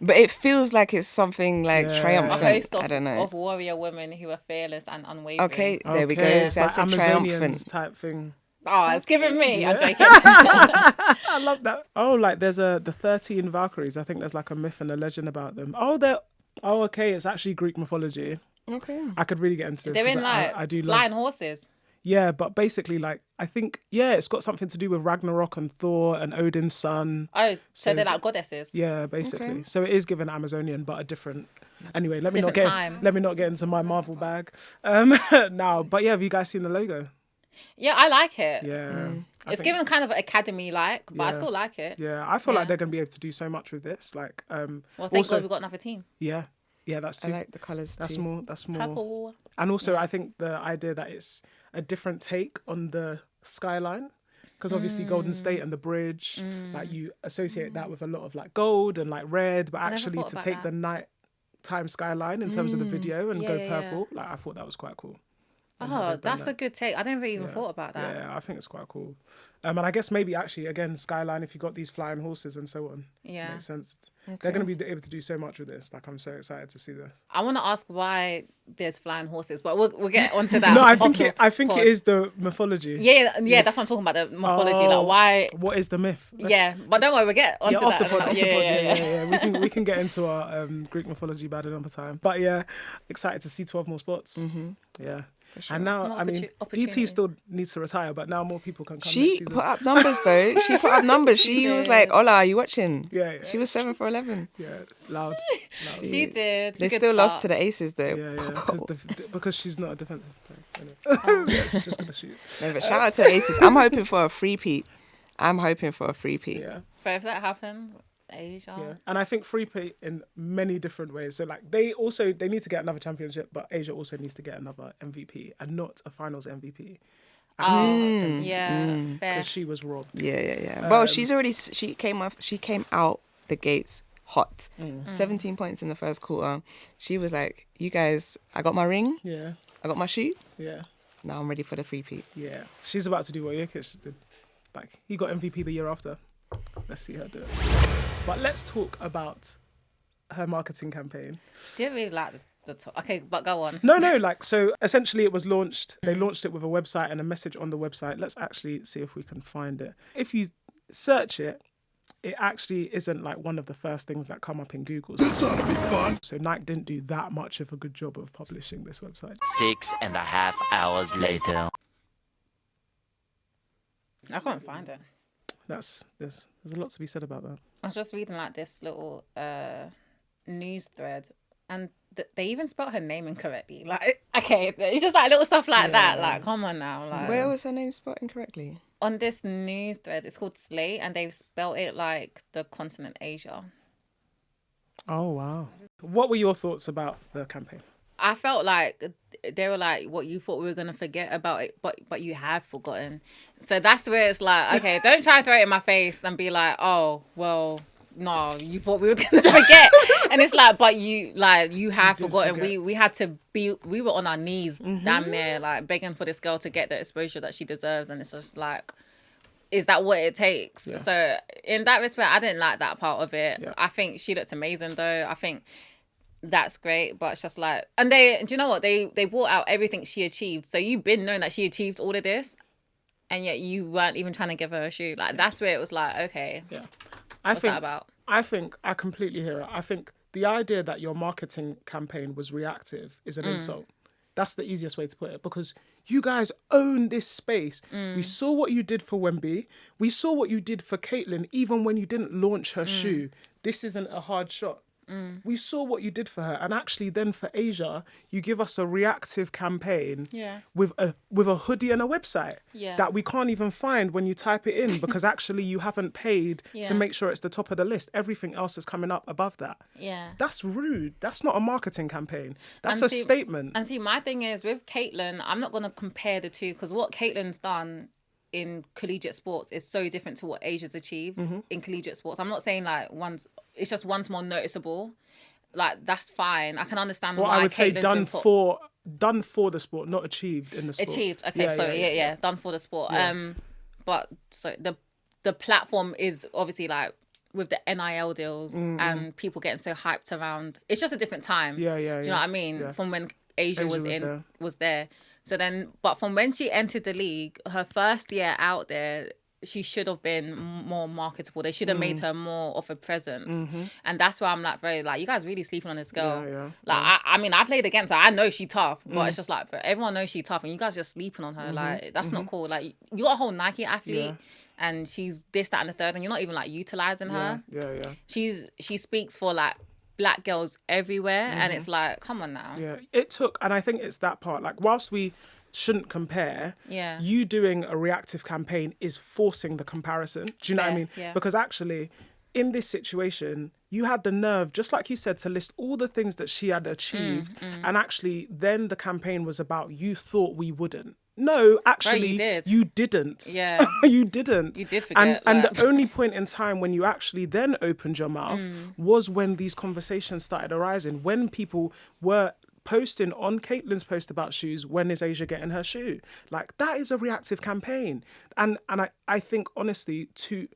But it feels like it's something like Yeah. A triumphant. host I don't know. of warrior women who are fearless and unwavering. Okay, there we go. It's That's like a Amazonians triumphant. type thing. Oh, it's giving me. I'm joking. I love that. Oh, like there's the 13 Valkyries. I think there's like a myth and a legend about them. Oh, okay. It's actually Greek mythology. Okay. I could really get into this. They're 'cause in like I do flying love. horses. Yeah, but basically, like I think, it's got something to do with Ragnarok and Thor and Odin's son. Oh, so So- they're like goddesses. Yeah, basically. Okay. So it is given Amazonian, but a different. Anyway, let me Different not time. get into my Marvel bag. Now, but yeah, have you guys seen the logo? Yeah, I like it. Yeah, I It's think- given kind of academy-like, but I Yeah. still like it. Yeah, I feel like Yeah. they're gonna be able to do so much with this. Like, Well, thank also, God we've got another team. yeah, that's I too. like the colours That's too. more. That's more. Purple. And also, I think the idea that it's a different take on the skyline, because obviously Golden State and the bridge, like you associate that with a lot of like gold and like red, but never actually thought to about take that. the nighttime skyline in terms of the video and Yeah, go yeah, yeah. purple, like I thought that was quite cool. And how Oh, they've done that's that. a good take. I never even Yeah. thought about that. Yeah, I think it's quite cool. And I guess maybe actually again skyline if you got these flying horses and so on. Yeah. Makes sense. They're going to be able to do so much with this. Like I'm so excited to see this. I want to ask why there's flying horses, but we'll get onto that. No, I off think the it pod. is the mythology. Yeah, that's what I'm talking about. The mythology, Oh, like why. What is the myth? Yeah, but don't worry, we'll get onto Off that. the pod, off the pod. Yeah. We can get into our Greek mythology by another time. But yeah, excited to see 12 more spots. Yeah. And now, More I mean, DT opportunities. still needs to retire, but now more people can come next She season. put up numbers though. She put up numbers. She was like, "Hola, are you watching?" Yeah. She was 7 for 11. Yeah, loud. She did. It's a They good still lost start. to the Aces though. Yeah, because she's not a defensive player. Anyway. Yeah, she's just going to shoot. No, but shout out to the Aces. I'm hoping for a three-peat. Yeah. So if that happens, Asia. Yeah, and I think free pay in many different ways. So like they need to get another championship, but Asia also needs to get another MVP and not a finals MVP Oh, yeah, fair. because she was robbed. Yeah. Well, she came out the gates hot. 17 points in the first quarter. She was like, "You guys, I got my ring. Yeah, I got my shoe. yeah, Now I'm ready for the three-peat." yeah. She's about to do what Jokic did. Like he got MVP the year after. Let's see her do it. But let's talk about her marketing campaign. Didn't really like the top. Okay, but go on. No, like so essentially it was launched. They launched it with a website and a message on the website. Let's actually see if we can find it. If you search it, it actually isn't like one of the first things that come up in Google. This ought to be fun. So Nike didn't do that much of a good job of publishing this website. 6.5 hours later. I can't find it. There's a lot to be said about that. I was just reading like this little news thread, and they even spelled her name incorrectly. Like, okay, it's just like little stuff like that. Like, come on now. Like, Where was her name spelled incorrectly? on this news thread, it's called Slate, and they've spelled it like the continent Asia. Oh wow. What were your thoughts about the campaign? I felt like they were like, what, you thought we were going to forget about it, but you have forgotten. So that's where it's like, okay, don't try and throw it in my face and be like, oh, well, no, you thought we were going to forget. And it's like, but you have forgotten. forget. We were on our knees, damn near, like begging for this girl to get the exposure that she deserves. And it's just like, is that what it takes? Yeah. So in that respect, I didn't like that part of it. Yeah. I think she looked amazing though. I think that's great, but it's just like, and do you know what, they brought out everything she achieved, so you've been knowing that she achieved all of this, and yet you weren't even trying to give her a shoe. Like, that's where it was like, okay, Yeah. what's that about? I think I completely hear it. I think the idea that your marketing campaign was reactive is an insult. That's the easiest way to put it, because you guys own this space. We saw what you did for Wnba. We saw what you did for Caitlyn, even when you didn't launch her shoe. This isn't a hard shot. We saw what you did for her. And actually then for Asia, you give us a reactive campaign with a hoodie and a website that we can't even find when you type it in, because actually you haven't paid to make sure it's the top of the list. Everything else is coming up above that. Yeah. That's rude. That's not a marketing campaign. That's a statement. And see, my thing is with Caitlyn, I'm not going to compare the two, because what Caitlyn's done in collegiate sports is so different to what Asia's achieved in collegiate sports. I'm not saying like it's just one's more noticeable. Like, that's fine. I can understand why I would say Caitlyn's done for the sport, not achieved in the sport. Achieved. Okay, yeah, done for the sport. Yeah. But so the platform is obviously like with the NIL deals and people getting so hyped around. It's just a different time. Do you know what I mean? Yeah. From when Asia was there. So then, but from when she entered the league, her first year out there, she should have been more marketable. They should have made her more of a presence. And that's why I'm like, very like, you guys really sleeping on this girl. I mean, I played against her. I know she's tough, but it's just like, everyone knows she's tough and you guys just sleeping on her. Like, that's not cool. Like, you got a whole Nike athlete and she's this, that, and the third, and you're not even like utilizing her. She speaks for like Black girls everywhere, and it's like, come on now. Yeah, it took, and I think it's that part. Like, whilst we shouldn't compare, you doing a reactive campaign is forcing the comparison. Do you know what I mean? Yeah. Because actually, in this situation, you had the nerve, just like you said, to list all the things that she had achieved, and actually, then the campaign was about you thought we wouldn't. No, actually, you didn't. Yeah. You didn't. You did forget. And the only point in time when you actually then opened your mouth was when these conversations started arising, when people were posting on Caitlyn's post about shoes, when is Asia getting her shoe? Like, that is a reactive campaign. And I think, honestly, to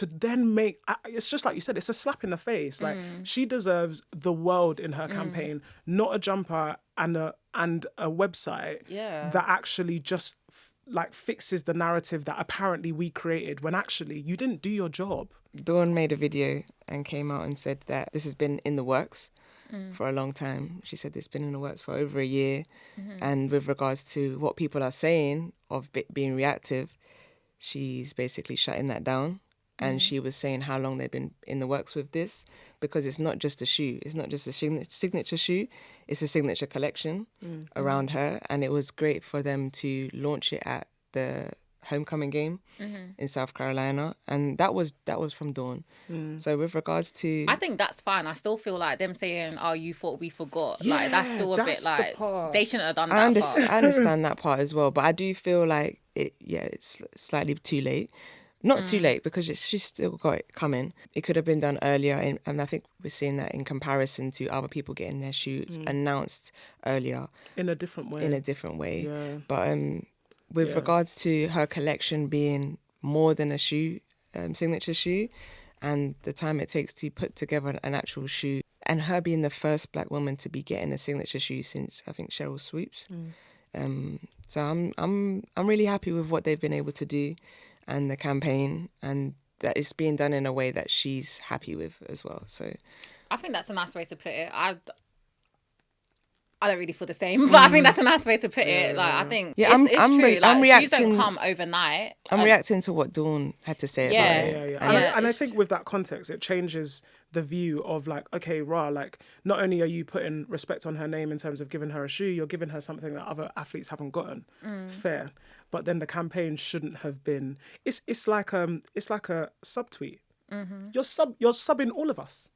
then make, it's just like you said, it's a slap in the face. Like, she deserves the world in her campaign, not a jumper and a website that actually just like fixes the narrative that apparently we created, when actually you didn't do your job. Dawn made a video and came out and said that this has been in the works for a long time. She said it's been in the works for over a year. And with regards to what people are saying of being reactive, she's basically shutting that down. And she was saying how long they've been in the works with this, because it's not just a shoe. It's not just a signature shoe. It's a signature collection around her. And it was great for them to launch it at the homecoming game in South Carolina. And that was from Dawn. So with regards to... I think that's fine. I still feel like them saying, oh, you thought we forgot. Yeah, like, that's still a bit like... They shouldn't have done that part. I understand that part as well. But I do feel like it's slightly too late. Not too late, because she's still got it coming. It could have been done earlier, and I think we're seeing that in comparison to other people getting their shoes announced earlier. In a different way. Yeah. But with regards to her collection being more than a shoe, signature shoe, and the time it takes to put together an actual shoe, and her being the first Black woman to be getting a signature shoe since, I think, Cheryl Swoops. So I'm really happy with what they've been able to do, and the campaign, and that it's being done in a way that she's happy with as well. So I think that's a nice way to put it. I don't really feel the same, but I think that's a nice way to put it. Like, I think it's true. Like, shoes don't come overnight. I'm reacting to what Dawn had to say about it. And I think with that context, it changes the view of like, okay, like, not only are you putting respect on her name in terms of giving her a shoe, you're giving her something that other athletes haven't gotten. Fair. But then the campaign shouldn't have been. It's like a subtweet. You're subbing all of us,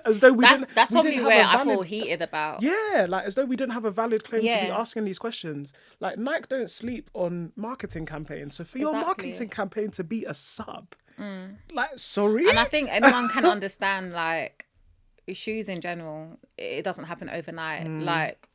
as though That's probably where I feel heated about. Yeah, like as though we didn't have a valid claim to be asking these questions. Like, Nike don't sleep on marketing campaigns, so for your marketing campaign to be a sub, like, sorry. And I think anyone can understand, like, shoes in general, it doesn't happen overnight. Like,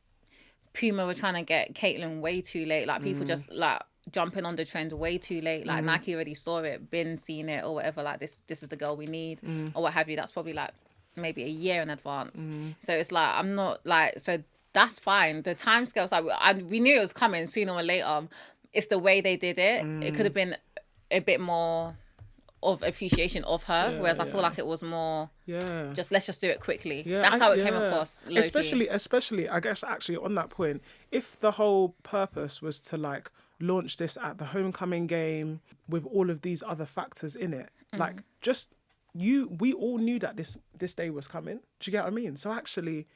Puma were trying to get Caitlyn way too late. Like, people just like jumping on the trend way too late. Like, Nike already saw it, been seen it or whatever. Like, this is the girl we need or what have you. That's probably like maybe a year in advance. So it's like, I'm not like, so that's fine. The timescales, like, we knew it was coming sooner or later. It's the way they did it. It could have been a bit more of appreciation of her, whereas I feel like it was more just let's just do it quickly. That's how it came across. Especially I guess actually on that point, if the whole purpose was to like launch this at the homecoming game with all of these other factors in it, like just we all knew that this day was coming. Do you get what I mean? So actually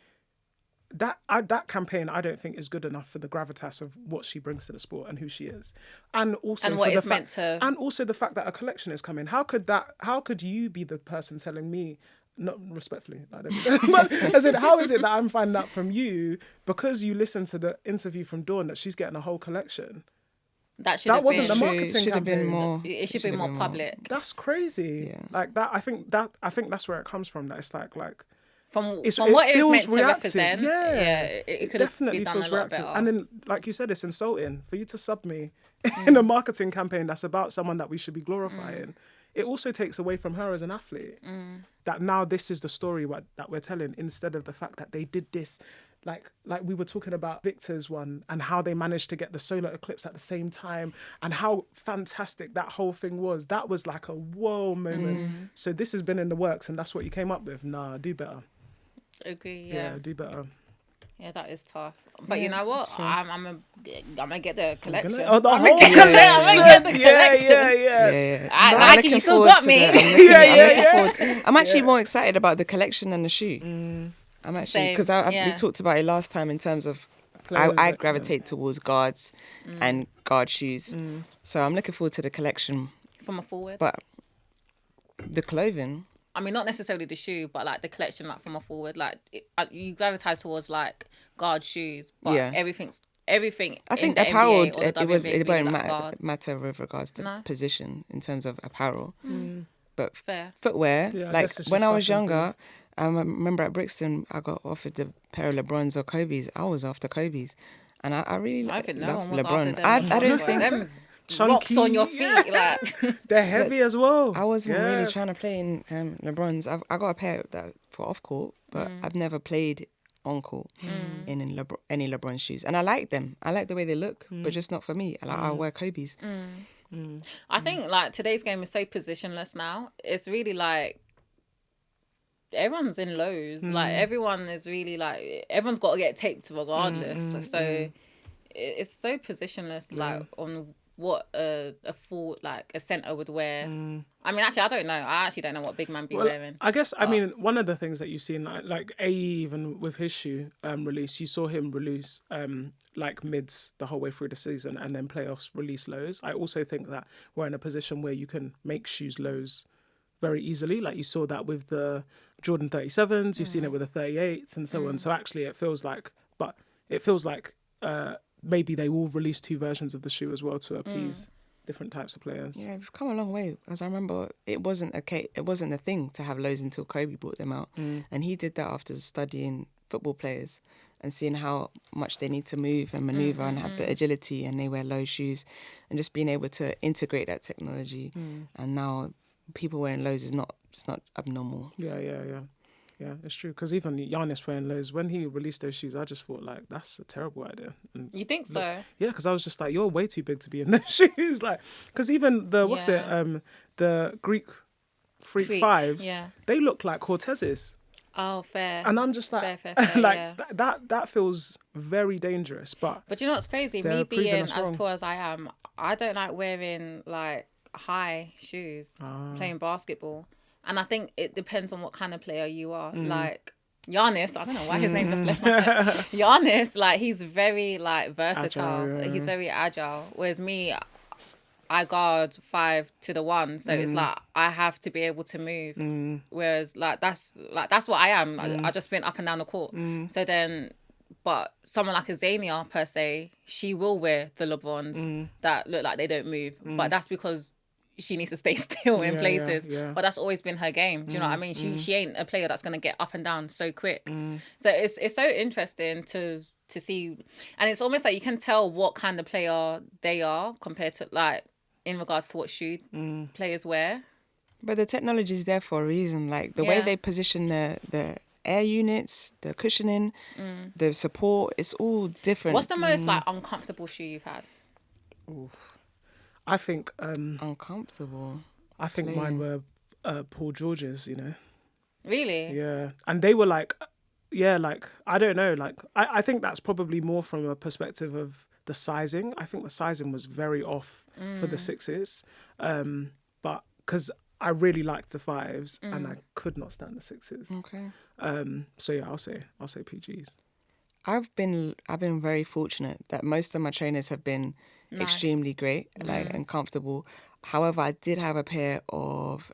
that campaign I don't think is good enough for the gravitas of what she brings to the sport and who she is, and also and what for it's meant to, and also the fact that a collection is coming. How could you be the person telling me, not respectfully, but as in, how is it that I'm finding out from you because you listened to the interview from Dawn that she's getting a whole collection? That wasn't the marketing campaign. It should be more public. That's crazy. Yeah. Like that. I think that's where it comes from. That it's like from what it was meant to represent. It could definitely be done feels a lot reactive. better. And then, like you said, it's insulting for you to sub me in a marketing campaign that's about someone that we should be glorifying. It also takes away from her as an athlete. That now this is the story that we're telling, instead of the fact that they did this. Like we were talking about Victor's one and how they managed to get the solar eclipse at the same time and how fantastic that whole thing was. That was like a whoa moment. So this has been in the works and that's what you came up with. Nah, do better. Agree, yeah. Do better. Yeah, that is tough. But you know what? I'm gonna get the collection. I'm gonna get the collection. Yeah. I like you still got me. I'm actually more excited about the collection than the shoe. I'm actually, because we talked about it last time in terms of I gravitate towards guards and guard shoes. So I'm looking forward to the collection. From a forward? But the clothing... I mean, not necessarily the shoe, but like the collection, like from a forward, like you gravitate towards like guard shoes, but everything. I think the apparel, NBA or the it WNBA won't like matter with regards to position in terms of apparel, but fair footwear. Like when I was younger, I remember at Brixton, I got offered a pair of LeBrons or Kobe's. I was after Kobe's, and I really love LeBron. I don't think them rocks on your feet, like they're heavy as well. I wasn't really trying to play in LeBrons. I got a pair that for off court, but I've never played on court in any LeBron shoes, and I like them. I like the way they look, but just not for me. I wear Kobe's. I think like today's game is so positionless now. It's really like everyone's in lows. Like everyone is really like everyone's got to get taped regardless. So it's so positionless. Like on what a full like a centre would wear. I mean, actually, I don't know. I actually don't know what big man be wearing. I guess I mean one of the things that you've seen, like AE even with his shoe release, you saw him release like mids the whole way through the season, and then playoffs release lows. I also think that we're in a position where you can make shoes lows very easily. Like you saw that with the Jordan 37s, you've seen it with the 38s and so on. So actually, it feels like maybe they will release two versions of the shoe as well to appease different types of players. Yeah, we've come a long way. As I remember, it wasn't a thing to have lows until Kobe brought them out, and he did that after studying football players and seeing how much they need to move and maneuver and have the agility, and they wear low shoes, and just being able to integrate that technology. And now people wearing lows is not abnormal. Yeah, it's true. Because even Giannis wearing lows, when he released those shoes, I just thought, like, that's a terrible idea. And you think so? Yeah, because I was just like, you're way too big to be in those shoes. Like, because even the Greek Freak 5s, they look like Cortezes. Oh, fair. And I'm just like, fair, like that feels very dangerous. But you know what's crazy? Me being as tall as I am, I don't like wearing like high shoes playing basketball. And I think it depends on what kind of player you are. Like Giannis, I don't know why his name just left my head. Giannis, like he's very like versatile. Agile, He's very agile. Whereas me, I guard 5 to the 1, so it's like I have to be able to move. Whereas that's what I am. I just sprint up and down the court. So then, but someone like a Zania per se, she will wear the LeBrons that look like they don't move. But that's because she needs to stay still in places. But that's always been her game. Do you know what I mean? She ain't a player that's going to get up and down so quick. So it's so interesting to see. And it's almost like you can tell what kind of player they are compared to like in regards to what shoe players wear. But the technology is there for a reason. Like the way they position the air units, the cushioning, the support, it's all different. What's the most like uncomfortable shoe you've had? Oof. I think uncomfortable. I think mine were Paul George's, you know. Really? Yeah. And they were like, yeah, like, I don't know. Like, I think that's probably more from a perspective of the sizing. I think the sizing was very off for the 6s. But because I really liked the 5s and I could not stand the 6s. Okay. So yeah, I'll say PGs. I've been very fortunate that most of my trainers have been extremely great, like and comfortable. However, I did have a pair of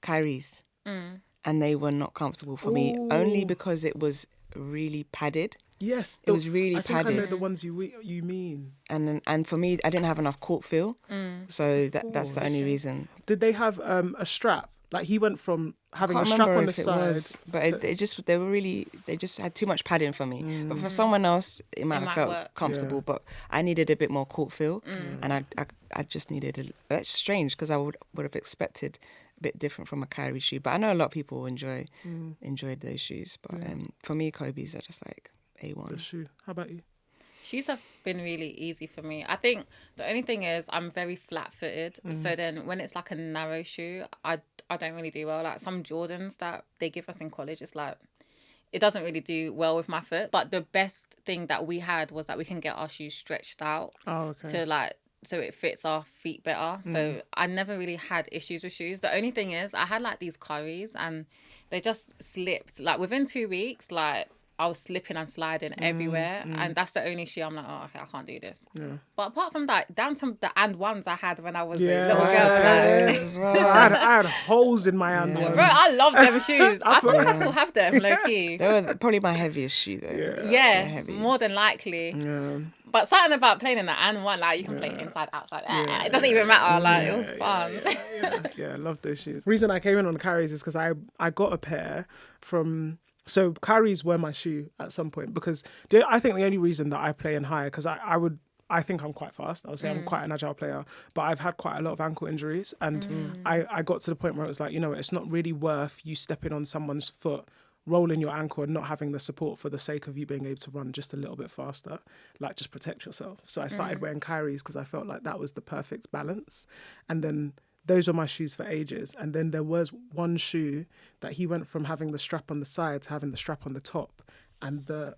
Kyries, and they were not comfortable for me only because it was really padded. Yes, it was really I think padded. I know the ones you mean. And for me, I didn't have enough court feel, so that's the only reason. Did they have a strap? Like he went from having a strap on the side, but they just had too much padding for me. But for someone else, it might have felt work. comfortable. Yeah. But I needed a bit more court feel, and I just needed that's strange because I would have expected a bit different from a Kyrie shoe. But I know a lot of people enjoyed those shoes. But for me, Kobe's are just like A1. The shoe. How about you? Shoes have been really easy for me. I think the only thing is I'm very flat-footed. So then when it's like a narrow shoe, I don't really do well. Like some Jordans that they give us in college, it's like, it doesn't really do well with my foot. But the best thing that we had was that we can get our shoes stretched out to like, so it fits our feet better. So I never really had issues with shoes. The only thing is I had like these Curries and they just slipped. Like within 2 weeks, like, I was slipping and sliding everywhere, and that's the only shoe I'm like, oh, okay, I can't do this. Yeah. But apart from that, down to the and ones I had when I was a little girl, I had holes in my and ones. Bro, I love them shoes. I think I still have them, low key. They were probably my heaviest shoe though. Yeah, more than likely. Yeah. But something about playing in the and one, like you can play inside, outside. It doesn't even matter. Like it was fun. Yeah, I love those shoes. The reason I came in on the Kyries is because I got a pair from. So Kyries were my shoe at some point because I think the only reason that I play in higher, because I think I'm quite fast. I would say I'm quite an agile player, but I've had quite a lot of ankle injuries, and I got to the point where it was like, you know, it's not really worth you stepping on someone's foot, rolling your ankle and not having the support for the sake of you being able to run just a little bit faster. Like, just protect yourself. So I started wearing Kyries because I felt like that was the perfect balance. And then those were my shoes for ages. And then there was one shoe that he went from having the strap on the side to having the strap on the top. And the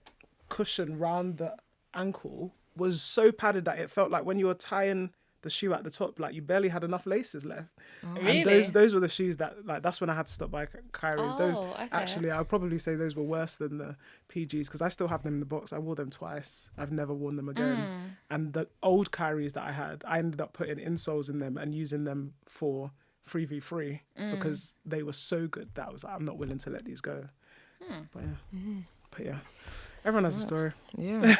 cushion round the ankle was so padded that it felt like when you were tying the shoe at the top, like you barely had enough laces left. Really? And those were the shoes that, like, that's when I had to stop buying Kyries. Actually, I'll probably say those were worse than the PGs because I still have them in the box. I wore them twice. I've never worn them again. And the old Kyries that I had, I ended up putting insoles in them and using them for 3v3 because they were so good that I was like, I'm not willing to let these go. But yeah. Everyone has a story. Yeah.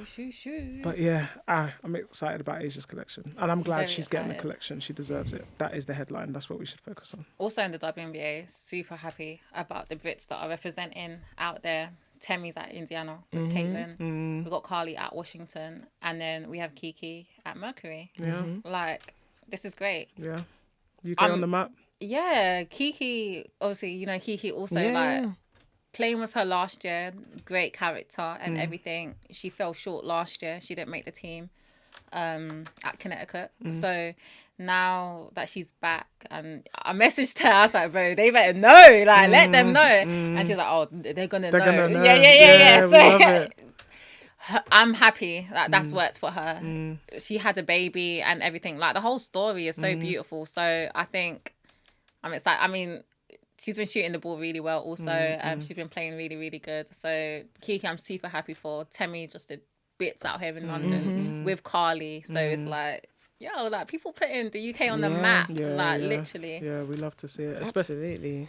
Shoo. But yeah, I'm excited about Asia's collection. And I'm glad she's getting the collection. She deserves it. That is the headline. That's what we should focus on. Also in the WNBA, super happy about the Brits that are representing out there. Temi's at Indiana with Caitlin. We've got Carly at Washington. And then we have Kiki at Mercury. Yeah. Like, this is great. Yeah. UK on the map. Yeah. Kiki, obviously, you know, Kiki also playing with her last year, great character and everything. She fell short last year. She didn't make the team at Connecticut. So now that she's back, and I messaged her, I was like, bro, they better know. Like, let them know. And she's like, oh, they're gonna know. Yeah. So I'm happy that that's worked for her. She had a baby and everything. Like, the whole story is so beautiful. So I think I'm excited. I mean, she's been shooting the ball really well also. She's been playing really, really good. So Kiki, I'm super happy for. Temi just did bits out here in London with Carly. So it's like, yo, like, people putting the UK on the map. Literally. Yeah, we love to see it. Absolutely.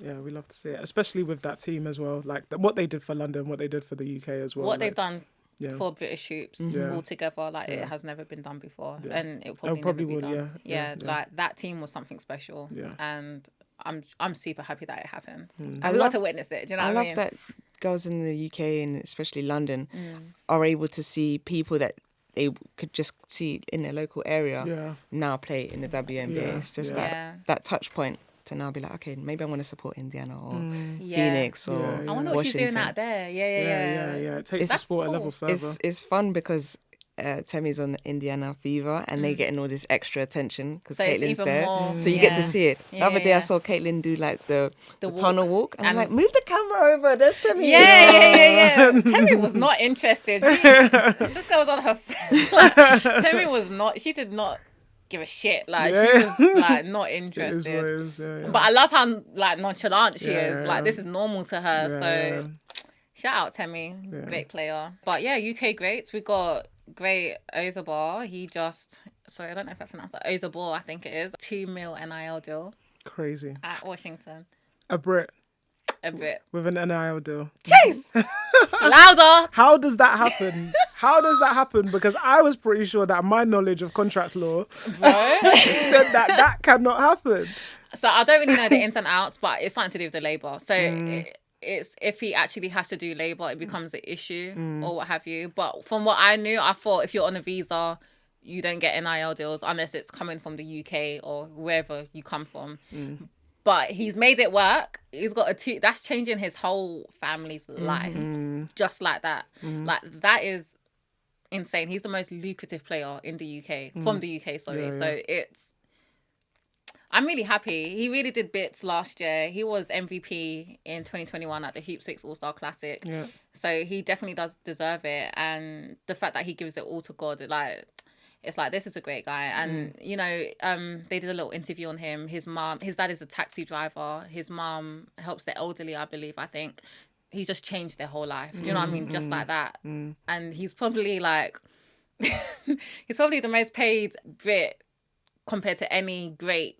Yeah, we love to see it. Especially with that team as well. Like, what they did for London, what they did for the UK as well. What they've done for British hoops all together, like, it has never been done before. And it probably never be done. Like, that team was something special. And I'm super happy that it happened. And we got to witness it. Do you know what I mean? I love that girls in the UK and especially London are able to see people that they could just see in their local area now play in the WNBA. It's just that touch point to now be like, okay, maybe I want to support Indiana or Phoenix or I wonder what Washington. she's doing out there. Yeah. It takes the sport a level further. It's fun because Temi's on Indiana Fever, and they're getting all this extra attention because So it's Caitlin's even there. more- So you get to see it. The Yeah, other day I yeah. saw Caitlin do like the walk. tunnel walk, and I'm And- like, move the camera over. There's Temi. Yeah. Temi was not interested. This girl was on her phone. Temi was not. She did not give a shit. Like she was like not It is interested. what it is, yeah. But I love how like nonchalant she Yeah, is. yeah. Like this is normal to her. Yeah, So yeah. shout out Temi, great player. But yeah, UK greats. We got great Ozabal. He just sorry, I don't know if I pronounced that. Ozabal, I think it is. 2 mil NIL deal Crazy. at Washington. A Brit A bit. with an NIL deal. Chase louder. How does that happen? How does that happen? Because I was pretty sure that my knowledge of contract law Bro. said that that cannot happen. So I don't really know the ins and outs, but it's something to do with the labour. So it's if he actually has to do labour, it becomes an issue or what have you. But from what I knew, I thought if you're on a visa, you don't get NIL deals unless it's coming from the UK or wherever you come from. But he's made it work. He's got that's changing his whole family's life. Just like that. Like that is insane. He's the most lucrative player in the UK, from the UK, sorry. Yeah, yeah. So I'm really happy. He really did bits last year. He was MVP in 2021 at the Hoop 6 All-Star Classic. Yeah. So he definitely does deserve it. And the fact that he gives it all to God, it's like, this is a great guy. And, you know, they did a little interview on him. His dad is a taxi driver. His mom helps the elderly, I believe, I think. He's just changed their whole life. Do you know what I mean? Just like that. And he's probably like, he's probably the most paid Brit compared to any great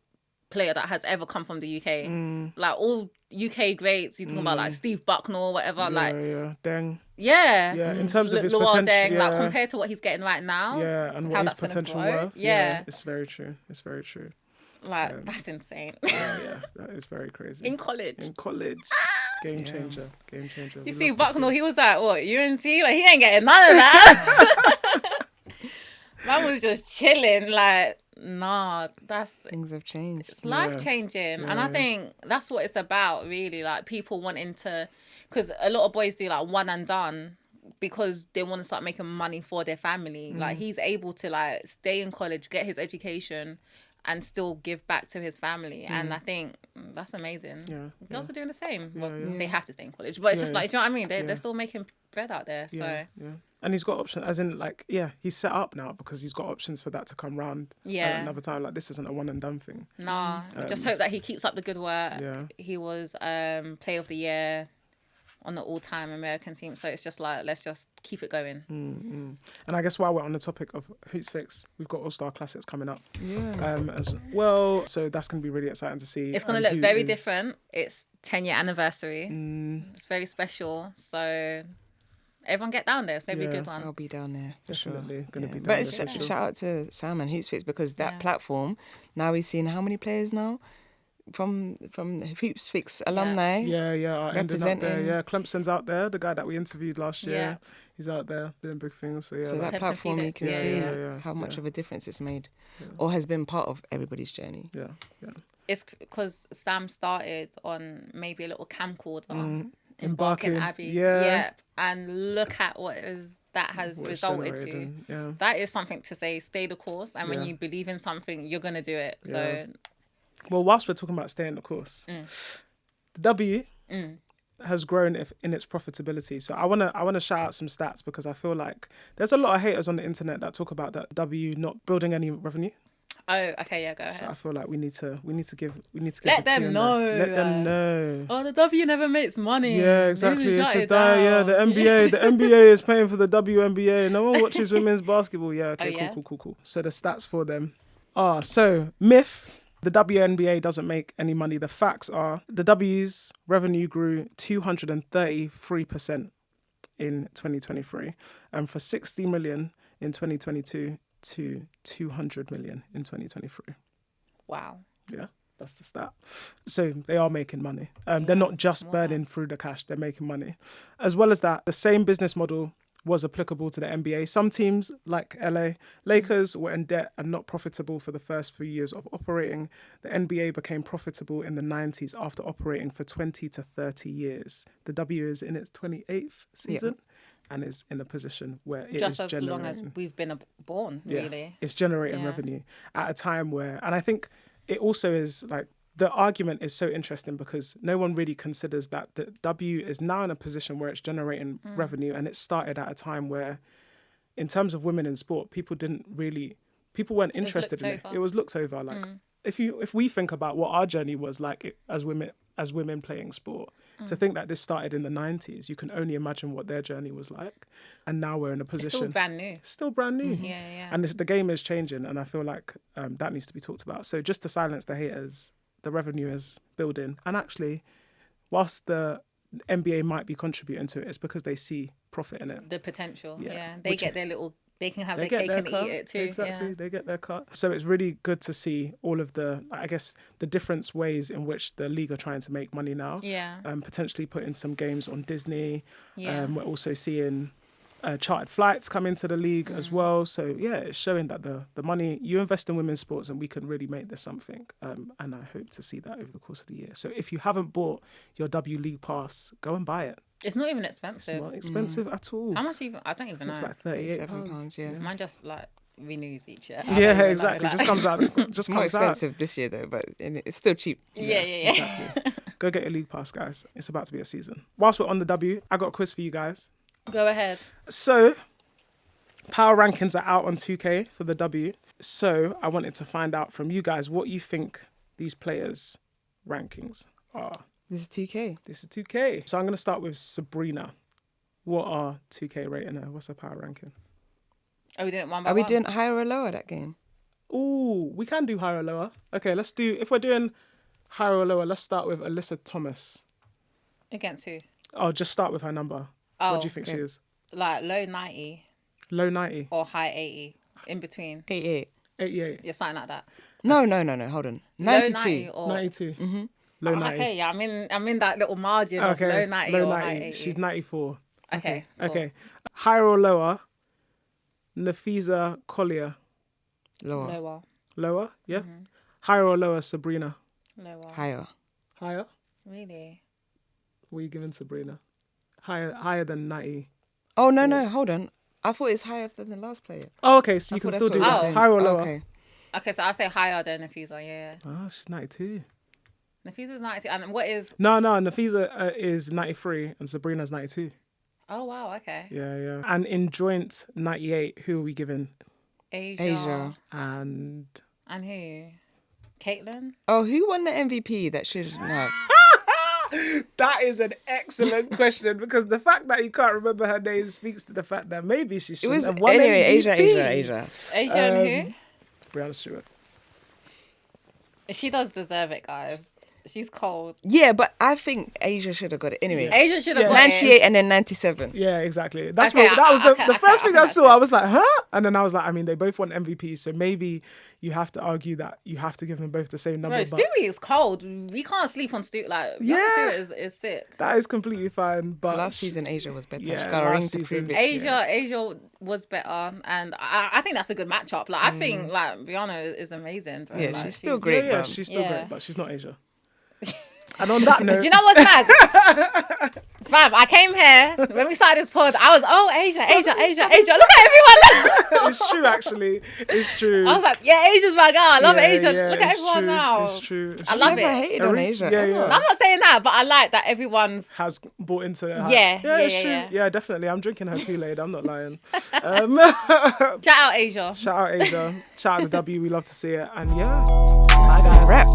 player that has ever come from the UK. Like all UK greats, you're talking about like Steve Bucknell, whatever. Deng. Yeah. Yeah, in terms of his Luol potential. Deng, Yeah. like compared to what he's getting right now. Yeah, and how what his that's gonna potential grow. worth. Yeah. It's very true. It's very true. Like that's insane. Yeah, that is very crazy. In college. In college. Game changer. Game changer. You see Bucknell, he was at what, UNC? Like he ain't getting none of that. Man was just chilling, like, nah, Things have changed. it's life changing. And I think that's what it's about, really. Like people wanting to, because a lot of boys do like one and done because they want to start making money for their family. Like he's able to like stay in college, get his education and still give back to his family. And I think that's amazing. Yeah, Girls are doing the same. Well, yeah. they have to stay in college. But it's just like, do you know what I mean? They're still making bread out there. So Yeah. And he's got options, as in, like, he's set up now because he's got options for that to come round at another time. Like, this isn't a one and done thing. nah, just hope that he keeps up the good work. Yeah. He was Player of the Year on the all-time American team. So it's just like, let's just keep it going. And I guess while we're on the topic of Hoops Fix, we've got All-Star Classics coming up as well. So that's going to be really exciting to see. It's going to look very different. It's 10-year anniversary. It's very special. So everyone get down there. It's going to be a good one. I'll be down there for Definitely sure. going to be down But there it's, for sure. shout out to Sam and Hoops Fix because that platform, now we've seen how many players now from Hoops Fix alumni. Yeah, are ending up there. Representing. Yeah, Clemson's out there. The guy that we interviewed last year, Yeah. he's out there doing big things. So yeah, So that Clemson platform, you Phoenix, can yeah, see yeah. how much of a difference it's made or has been part of everybody's journey. yeah. It's because Sam started on maybe a little camcorder. Embarking, Abbey. yeah. Yep. And look at that has What it's resulted generated to. in, yeah. That is something to say, stay the course. And when Yeah. you believe in something, you're going to do it. So Well, whilst we're talking about staying the course, the W has grown in its profitability. So I wanna shout out some stats because I feel like there's a lot of haters on the internet that talk about that W not building any revenue. Oh, okay, yeah, go So ahead. I feel like we need to give Let the tea them on know, that. Let them know. Oh, the W never makes money. Yeah, exactly. It's a the NBA is paying for the WNBA. No one watches women's basketball. Yeah, okay, Oh, yeah? cool. So the stats for them are, so myth, the WNBA doesn't make any money. The facts are the W's revenue grew 233% in 2023 and for 60 million in 2022 to 200 million in 2023. Wow. Yeah, that's the stat. So they are making money. They're not just burning through the cash, they're making money. As well as that, the same business model was applicable to the NBA. Some teams, like LA Lakers, were in debt and not profitable for the first few years of operating. The NBA became profitable in the 90s after operating for 20 to 30 years. The W is in its 28th season. and is in a position where it Just is as long as generating. we've been born, really. It's generating Yeah. revenue at a time where, and I think it also is like, the argument is so interesting because no one really considers that the W is now in a position where it's generating revenue, and it started at a time where, in terms of women in sport, people weren't interested in it. over. It was looked over. Like if we think about what our journey was like as women playing sport, to think that this started in the 90s, you can only imagine what their journey was like. And now we're in a position. It's still brand new. Still brand new. Yeah. And the game is changing, and I feel like that needs to be talked about. So just to silence the haters, the revenue is building. And actually, whilst the NBA might be contributing to it, it's because they see profit in it. The potential. Yeah. Yeah. They Which- get their little. They can have They their get cake their and cut. eat it too. Exactly, Yeah. they get their cut. So it's really good to see all of the, I guess, the different ways in which the league are trying to make money now. Yeah. Potentially putting some games on Disney. Yeah. We're also seeing chartered flights come into the league as well. So yeah, it's showing that the money you invest in women's sports, and we can really make this something. And I hope to see that over the course of the year. So if you haven't bought your W League pass, go and buy it. It's not even It's expensive. not expensive at all. How much even? I don't even know. It's like £38. £7, yeah. Mine just like renews each year. Yeah, exactly. Just comes out. Just More comes out. expensive this year though, but it's still cheap. Yeah. Exactly. Go get your league pass, guys. It's about to be a season. Whilst we're on the W, I got a quiz for you guys. Go ahead. So, power rankings are out on 2K for the W. So, I wanted to find out from you guys what you think these players' rankings are. This is 2K. This is 2K. So, I'm going to start with Sabrina. What are 2K rating her? What's her power ranking? Are we doing it one by Are we one? doing higher or lower that game? Ooh, we can do higher or lower. Okay, let's do, if we're doing higher or lower, let's start with Alyssa Thomas. Against who? Oh, just start with her number. Oh, What do you think she is? like low 90 Low 90. or high 80 in between. 88. 88. Yeah, something like that. No, hold on. 92. Low 90 or 92. Low 90. Okay, yeah, I'm in that little margin of low 90 or high 80. She's 94. Okay. Cool. Okay. Higher or lower? Nafisa Collier. Lower. Lower. Lower? Yeah. Higher or lower? Sabrina. Lower. Higher. Higher? Really? What are you giving Sabrina? Higher than 90. Oh, no, hold on. I thought it's higher than the last player. Oh, okay. So you I can thought still that's do what that. we were Higher or lower? Okay. Okay, so I'll say higher than Nafisa, yeah. Oh, she's 92. Nafisa's 92. And what is... No. Nafisa is 93 and Sabrina's 92. Oh, wow, okay. Yeah. And in joint 98, who are we giving? Asia. And And who? Caitlin? Oh, who won the MVP? That should know. that is an excellent question, because the fact that you can't remember her name speaks to the fact that maybe she It should was have won anyway. MVP. Asia. Asia and Brianna Stewart. who? She does deserve it, guys. She's cold. Yeah, but I think Asia should have got it anyway. Asia should have Yeah. got 98 and then 97. Yeah, exactly. That's Okay, what that was the first thing I that's saw. it. I was like, huh? And then I was like, I mean, they both won MVP, so maybe you have to argue that you have to give them both the same number. Bro, but Stewie is cold. We can't sleep on Stewie. Like, Yeah. Stewie is sick. that is completely fine. But Last season, Asia was better. Yeah, She got a ring last to season. prove it. Asia was better, and I think that's a good matchup. Like, I think like Brianna is amazing. Bro. Yeah, Like, she's still great. yeah, bro. she's still Yeah. great, but she's not Asia. And on that note, Do you know what's mad? Fam, I came here when we started this pod. I was, Asia. Look at everyone. it's true. Actually, it's true. I was like, yeah, Asia's my girl. I love Yeah, Asia. yeah, Look at it's everyone true, now. It's true. It's I true. love Never it. hated on Asia. Yeah, ever. yeah. I'm not saying that, but I like that everyone's. Has bought into it. Yeah, it's yeah, true. yeah. Yeah, definitely. I'm drinking her Kool-Aid. I'm not lying. Shout out Asia. Shout out Asia. Shout out to W. We love to see it. And yeah, bye guys. Wrap.